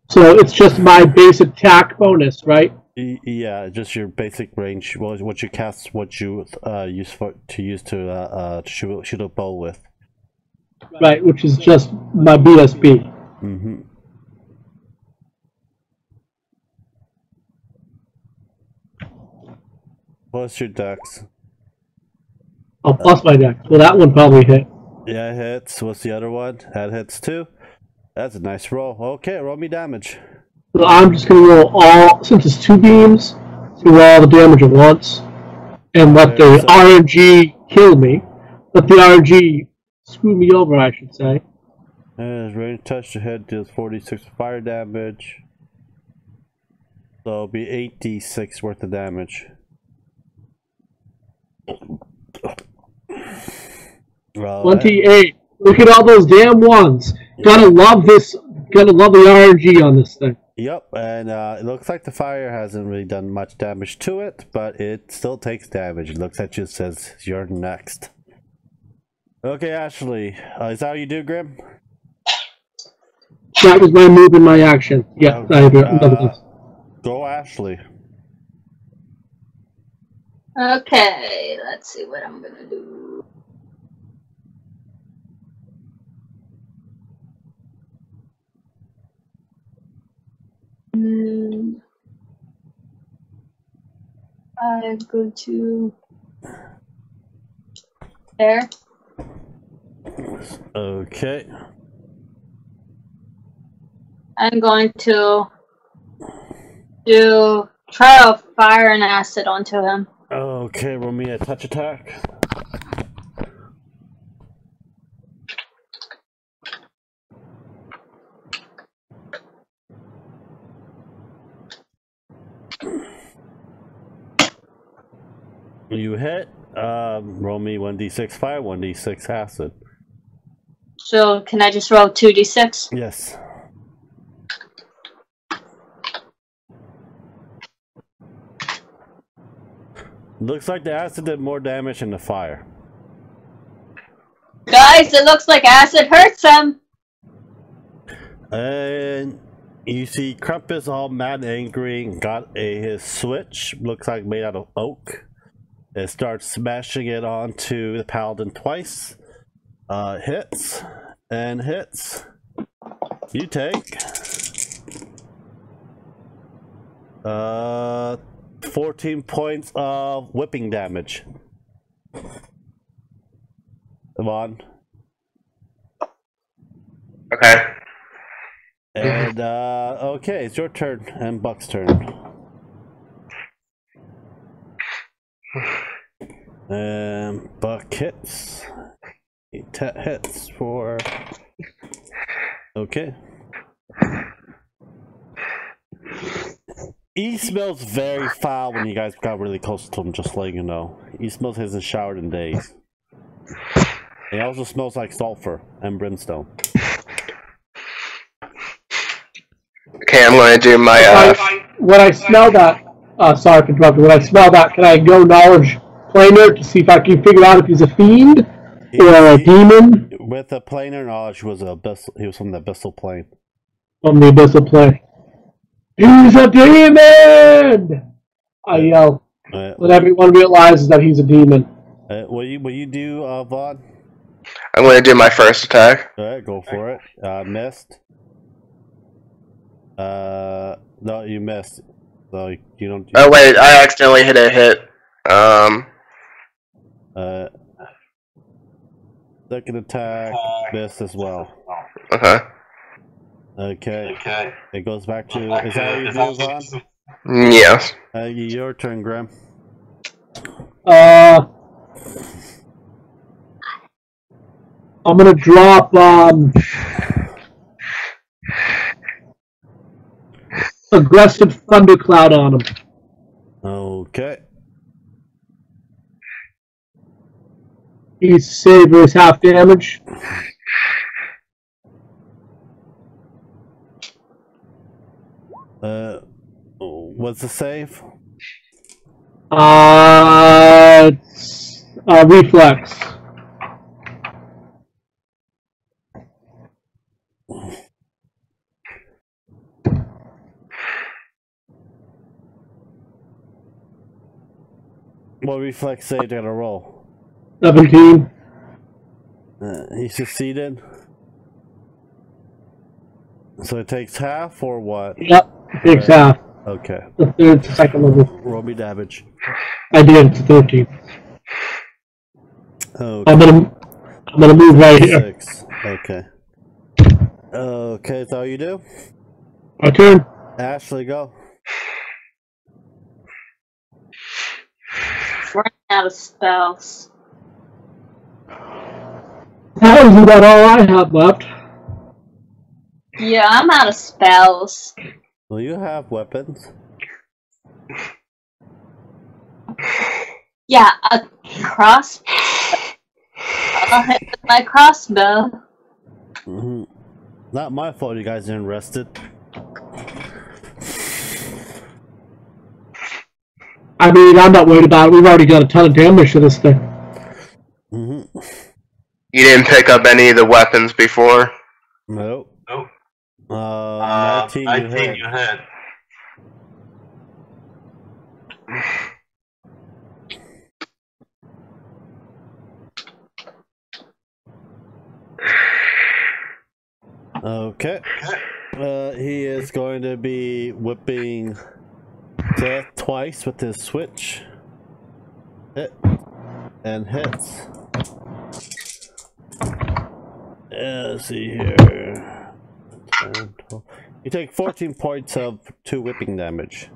B: So it's just my base attack bonus, right?
A: Yeah, just your basic range. What you cast, what you use to shoot a bow with.
B: Right, which is just my BSB.
A: Mm-hmm. What's your dex?
B: Oh, plus my dex. Well, that one probably hit.
A: Yeah, it hits. What's the other one? That hits too. That's a nice roll. Okay, roll me damage.
B: So I'm just going to roll all, since it's 2 beams, roll all the damage at once, and let the RNG kill me. Let the RNG screw me over, I should say.
A: Range touch to head deals 46 fire damage. So it'll be 8d6 worth of damage.
B: 28. Look at all those damn ones. Gotta love this. Gotta love the RNG on this thing.
A: Yep, and it looks like the fire hasn't really done much damage to it, but it still takes damage. It looks at you and says, "You're next." Okay, Ashley. Is that how you do, Grim?
B: That was my move and my action. Yeah,
A: Okay.
B: I agree.
A: Go, Ashley.
C: Okay, let's see what I'm gonna do. I go to there.
A: Okay.
C: I'm going to try to fire an acid onto him.
A: Okay, roll me a touch attack. You hit. Roll me 1d6 fire, 1d6 acid.
C: So can I just roll 2d6?
A: Yes. Looks like the acid did more damage than the fire.
C: Guys, it looks like acid hurts him.
A: And you see Krampus all mad and angry and got his switch, looks like made out of oak. It starts smashing it onto the paladin twice. Hits and hits. You take 14 points of whipping damage. Yvonne.
D: Okay.
A: And okay, it's your turn and Buck's turn. Buck hits. He hits for. Okay. He smells very foul when you guys got really close to him, just letting you know. He smells he hasn't showered in days. He also smells like sulfur and brimstone.
D: Okay, I'm going to do my.
B: When I smell that, sorry for interrupting. When I smell that, can I go knowledge planar to see if I can figure out if he's a fiend or a demon?
A: With a planar knowledge, he was from the abyssal plane.
B: From the abyssal plane. He's a demon! I yell. Let everyone realize that he's a demon.
A: Will you do, Vaughn?
D: I'm going to do my first attack.
A: Alright, go for it. Missed. No, you missed. So you don't.
D: Oh wait, I accidentally hit a hit.
A: Second attack, miss as well. Okay. It goes back to. Is that how you do, Vaughn?
D: Yes.
A: Your turn, Graham.
B: I'm gonna drop aggressive thundercloud on him.
A: Okay.
B: He's saved his half damage.
A: What's the save?
B: It's reflex.
A: What reflex save they're gonna roll?
B: 17.
A: He succeeded. So it takes half or what?
B: Yep, it takes half.
A: Okay.
B: The third to second level.
A: Roll me damage.
B: I did. It's 13.
A: Okay.
B: I'm gonna move right here.
A: 6. Okay. Okay, that's all you do?
B: My turn.
A: Ashley, go.
C: Running out of spells.
B: That was about all I have left.
C: Yeah, I'm out of spells.
A: Well, you have weapons.
C: Yeah, a crossbow. I'll hit with my crossbow.
A: Mm-hmm. Not my fault you guys didn't rest it.
B: I mean, I'm not worried about it. We've already got a ton of damage to this thing.
A: Mm-hmm.
D: You didn't pick up any of the weapons before?
A: Nope. 19 you hit. Okay. He is going to be whipping Death twice with his switch. Hit. And hits. Let's see here. You take 14 points of 2 whipping damage.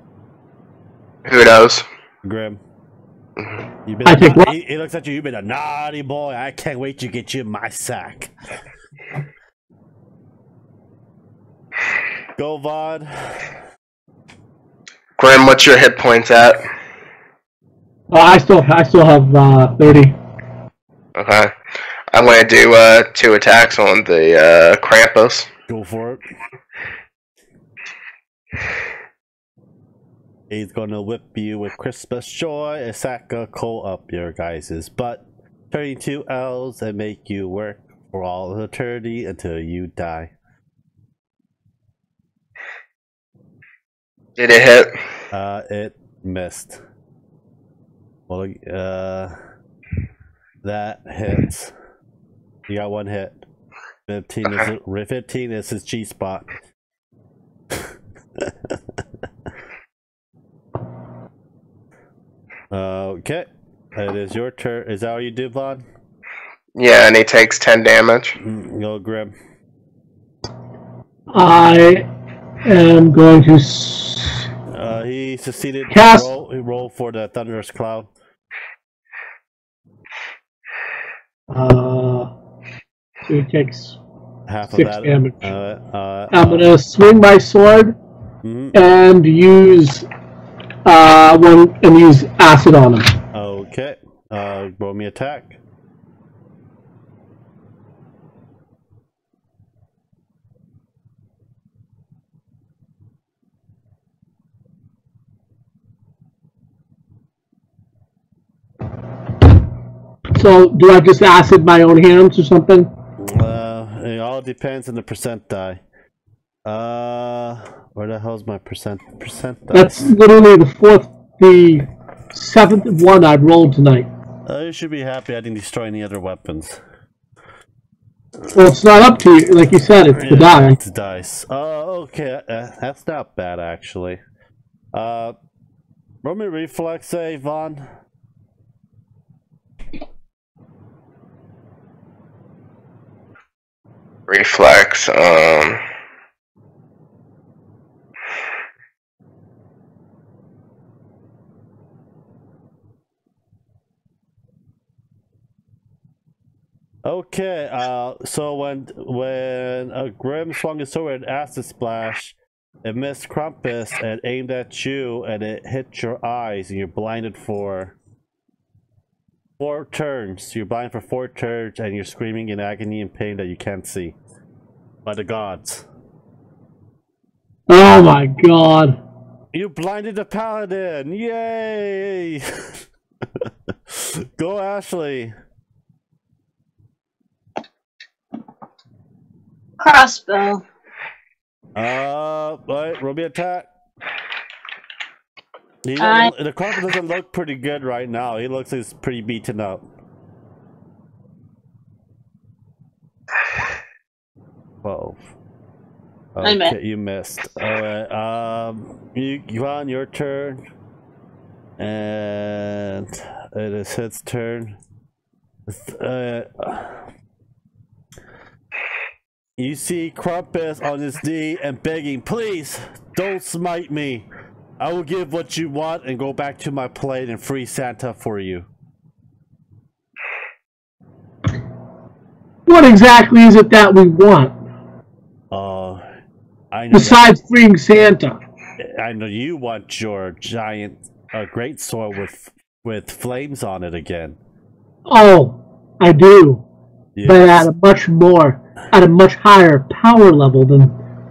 D: Who knows?
A: Grim. You've
B: I
A: been
B: take what?
A: he looks at you, you've been a naughty boy. I can't wait to get you in my sack. Go, Vaughn.
D: Grim, what's your hit points at?
B: I still have 30.
D: Okay. I'm going to do 2 attacks on the Krampus.
A: Go for it. He's gonna whip you with Christmas joy, a sack of coal up your guys' butt, turning 2 L's and make you work for all of eternity until you die.
D: Did it hit?
A: It missed. Well, that hits. You got 1 hit. 15 is his G spot. Okay. It is your turn. Is that how you do, Vaughn?
D: Yeah, and he takes 10 damage.
A: Go, Grim.
B: I am going to
A: He succeeded.
B: Cast.
A: He rolled for the Thunderous Cloud.
B: So he takes
A: Half
B: 6
A: of that.
B: damage.
A: I'm
B: going to swing my sword and use use acid on him.
A: Okay. Roll me attack.
B: So do I just acid my own hands or something?
A: It all depends on the percent die. Where the hell's my percent die?
B: That's literally the 7th one I've rolled tonight.
A: You should be happy I didn't destroy any other weapons.
B: Well, it's not up to you. Like you said, it's the die.
A: It's dice. Okay. That's not bad, actually. Roll me reflex save, Vaughn.
D: Reflex,
A: Okay, so when a Grim swung his sword at Acid Splash, it missed Krampus and aimed at you, and it hit your eyes, and you're blinded for 4 turns. You're blind for 4 turns, and you're screaming in agony and pain that you can't see. By the gods.
B: Oh my god.
A: You blinded the paladin! Yay! Go, Ashley!
C: Crossbow.
A: Right, roll me attack. The Krampus doesn't look pretty good right now. He looks like he's pretty beaten up. 12. Okay, you missed. Alright, you on your turn. And it is his turn. You see Krampus on his knee and begging, please, don't smite me. I will give what you want and go back to my plane and free Santa for you.
B: What exactly is it that we want?
A: I know
B: besides freeing Santa.
A: I know you want your giant great sword with flames on it again.
B: Oh, I do.
A: Yes.
B: But at a much higher power level than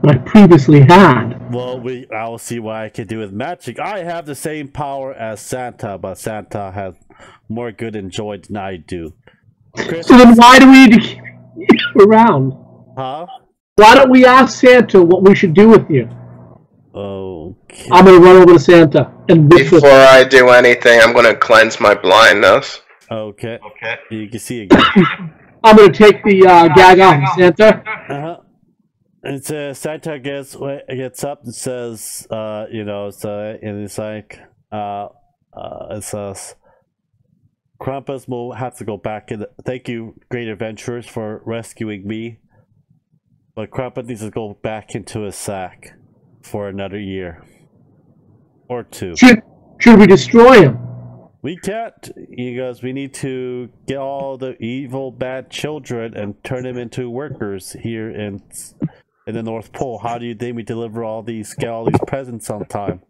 B: what I previously had.
A: Well, I'll see what I can do with magic. I have the same power as Santa, but Santa has more good and joy than I do.
B: So then why do we need to keep you around?
A: Huh?
B: Why don't we ask Santa what we should do with you?
A: Okay.
B: I'm gonna run over to Santa and
D: before I do anything, I'm gonna cleanse my blindness.
A: Okay. You can see again.
B: I'm gonna take the gag off Santa.
A: And Santa gets up and says, and it's like, it says, Krampus will have to go back and thank you, great adventurers, for rescuing me. But Krampus needs to go back into his sack for another year or two.
B: Should we destroy him?
A: We can't, because we need to get all the evil, bad children and turn them into workers here in the North Pole. How do you think we deliver get all these presents on time?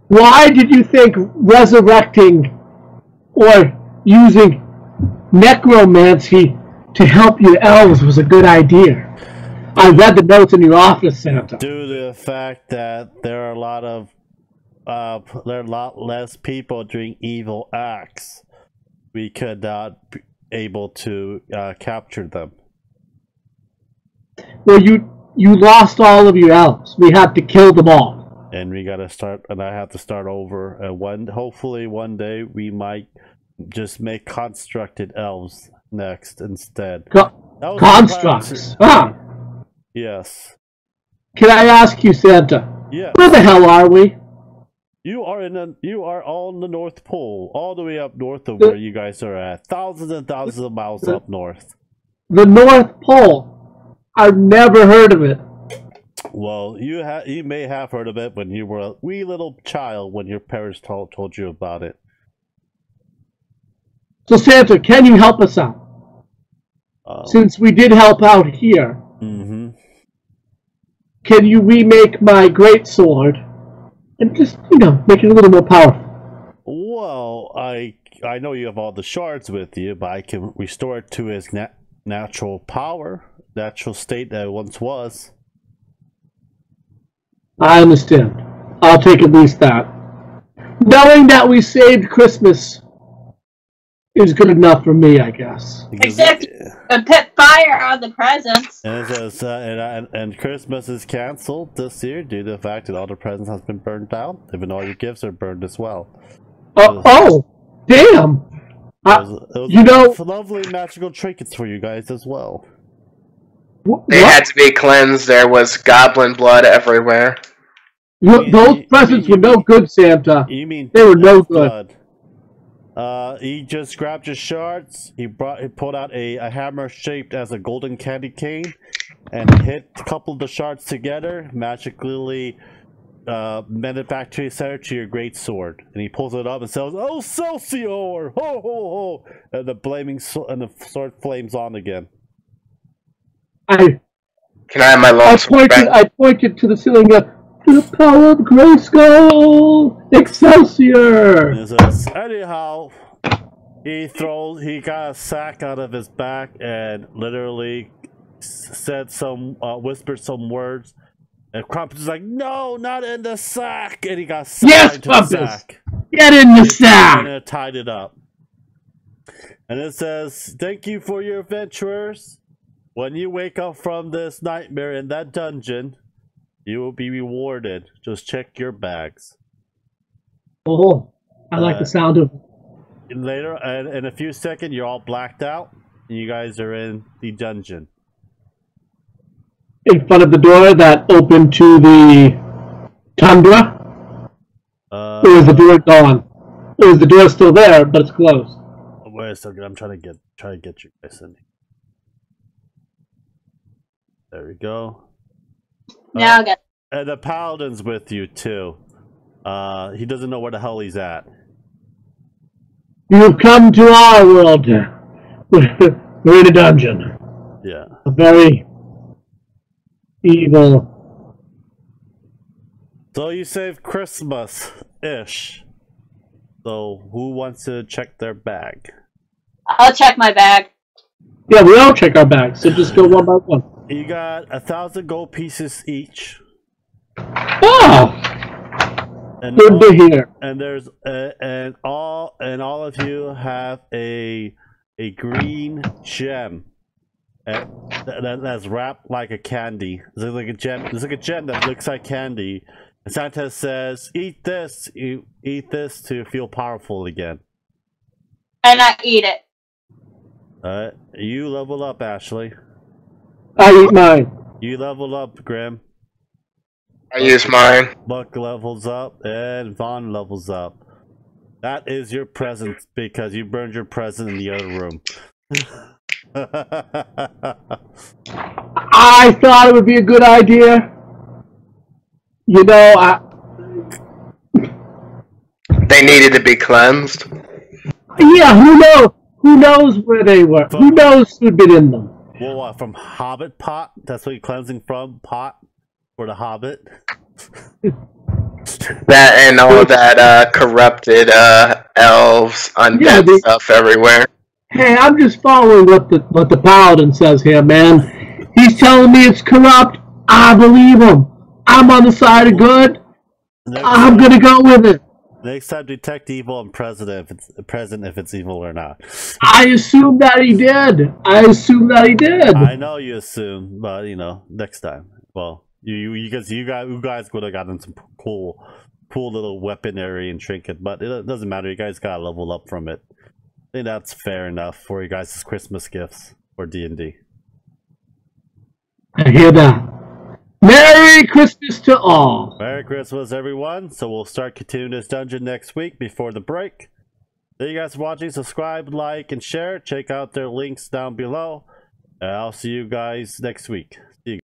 B: Why did you think resurrecting or using necromancy to help your elves was a good idea? I read the notes in your office, Santa.
A: Due to the fact that there are a lot less people doing evil acts, we could not be able to capture them.
B: Well, you lost all of your elves. We had to kill them all.
A: And we gotta start, and I have to start over. And hopefully one day we might just make constructed elves next instead.
B: Constructs? Ah.
A: Yes.
B: Can I ask you, Santa?
A: Yes.
B: Where the hell are we?
A: You are on the North Pole, all the way up north of where you guys are at. Thousands and thousands of miles up north.
B: The North Pole. I've never heard of it.
A: Well, you may have heard of it when you were a wee little child when your parents told you about it.
B: So Santa, can you help us out? Since we did help out here.
A: Mm-hmm.
B: Can you remake my great sword and just, make it a little more powerful?
A: Well, I know you have all the shards with you, but I can restore it to its natural power, natural state that it once was.
B: I understand. I'll take at least that. Knowing that we saved Christmas is good enough for me, I guess.
C: Except you put fire on the presents.
A: And it says, and Christmas is canceled this year due to the fact that all the presents has been burned down, even all your gifts are burned as well.
B: Damn!
A: It was lovely magical trinkets for you guys as well.
D: They had to be cleansed. There was goblin blood everywhere.
B: Those presents were no good, Santa.
A: You mean
B: they were no good?
A: He just grabbed his shards. He pulled out a hammer shaped as a golden candy cane, and hit a couple of the shards together. Magically, mend it back to his center to your great sword. And he pulls it up and says, "Oh, Celsior! Ho ho ho!" And the sword flames on again.
D: Can I have my long sword back?
B: I pointed to the ceiling. The power of Grayskull! Excelsior!
A: Anyhow, he got a sack out of his back and literally whispered some words. And Krampus was like, "No, not in the sack!" And he got sucked into the sack.
B: Get in the sack!
A: And it tied it up. And it says, "Thank you for your adventures. When you wake up from this nightmare in that dungeon, You will be rewarded. Just check your bags.
B: Oh, I like the sound of.
A: Later, in a few seconds, you're all blacked out, and you guys are in the dungeon.
B: In front of the door that opened to the tundra? Or is the door gone? Or is the door still there, but it's closed?
A: Wait a second, I'm trying to get you guys in. There we go.
C: Now I got.
A: And the paladin's with you too. He doesn't know where the hell he's at.
B: You've come to our world. We're in a dungeon.
A: Yeah.
B: A very evil.
A: So you saved Christmas-ish. So who wants to check their bag?
C: I'll check my bag.
B: Yeah, we all check our bags, so just go one by one.
A: You got 1,000 gold pieces each.
B: Oh!
A: And
B: Good to hear.
A: And there's and all of you have a green gem that's wrapped like a candy. There's like a gem. There's like a gem that looks like candy. And Santa says, "Eat this. You eat this to feel powerful again."
C: And I eat it.
A: You level up, Ashley.
B: I eat mine.
A: You level up, Grim.
D: I use mine.
A: Buck levels up, and Vaughn levels up. That is your present because you burned your present in the other room.
B: I thought it would be a good idea. You know,
D: They needed to be cleansed.
B: yeah, who knows? Who knows where they were? Who knows who'd been in them?
A: Well, what, from Hobbit pot? That's what you're cleansing from? Pot? For the Hobbit?
D: That and all that corrupted elves, undead stuff everywhere.
B: Hey, I'm just following what the paladin says here, man. He's telling me it's corrupt. I believe him. I'm on the side of good. I'm gonna go with it.
A: Next time, detect evil and present if it's evil or not.
B: I assume that he did.
A: I know you assume, but you know, next time. Well, you guys would have gotten some cool little weaponry and trinket, but it doesn't matter. You guys gotta level up from it. I think that's fair enough for you guys' Christmas gifts for D&D.
B: I hear that. Merry Christmas to all.
A: Merry Christmas, everyone. So we'll start continuing this dungeon next week before the break. Thank you guys for watching. Subscribe, like, and share. Check out their links down below. I'll see you guys next week. See you.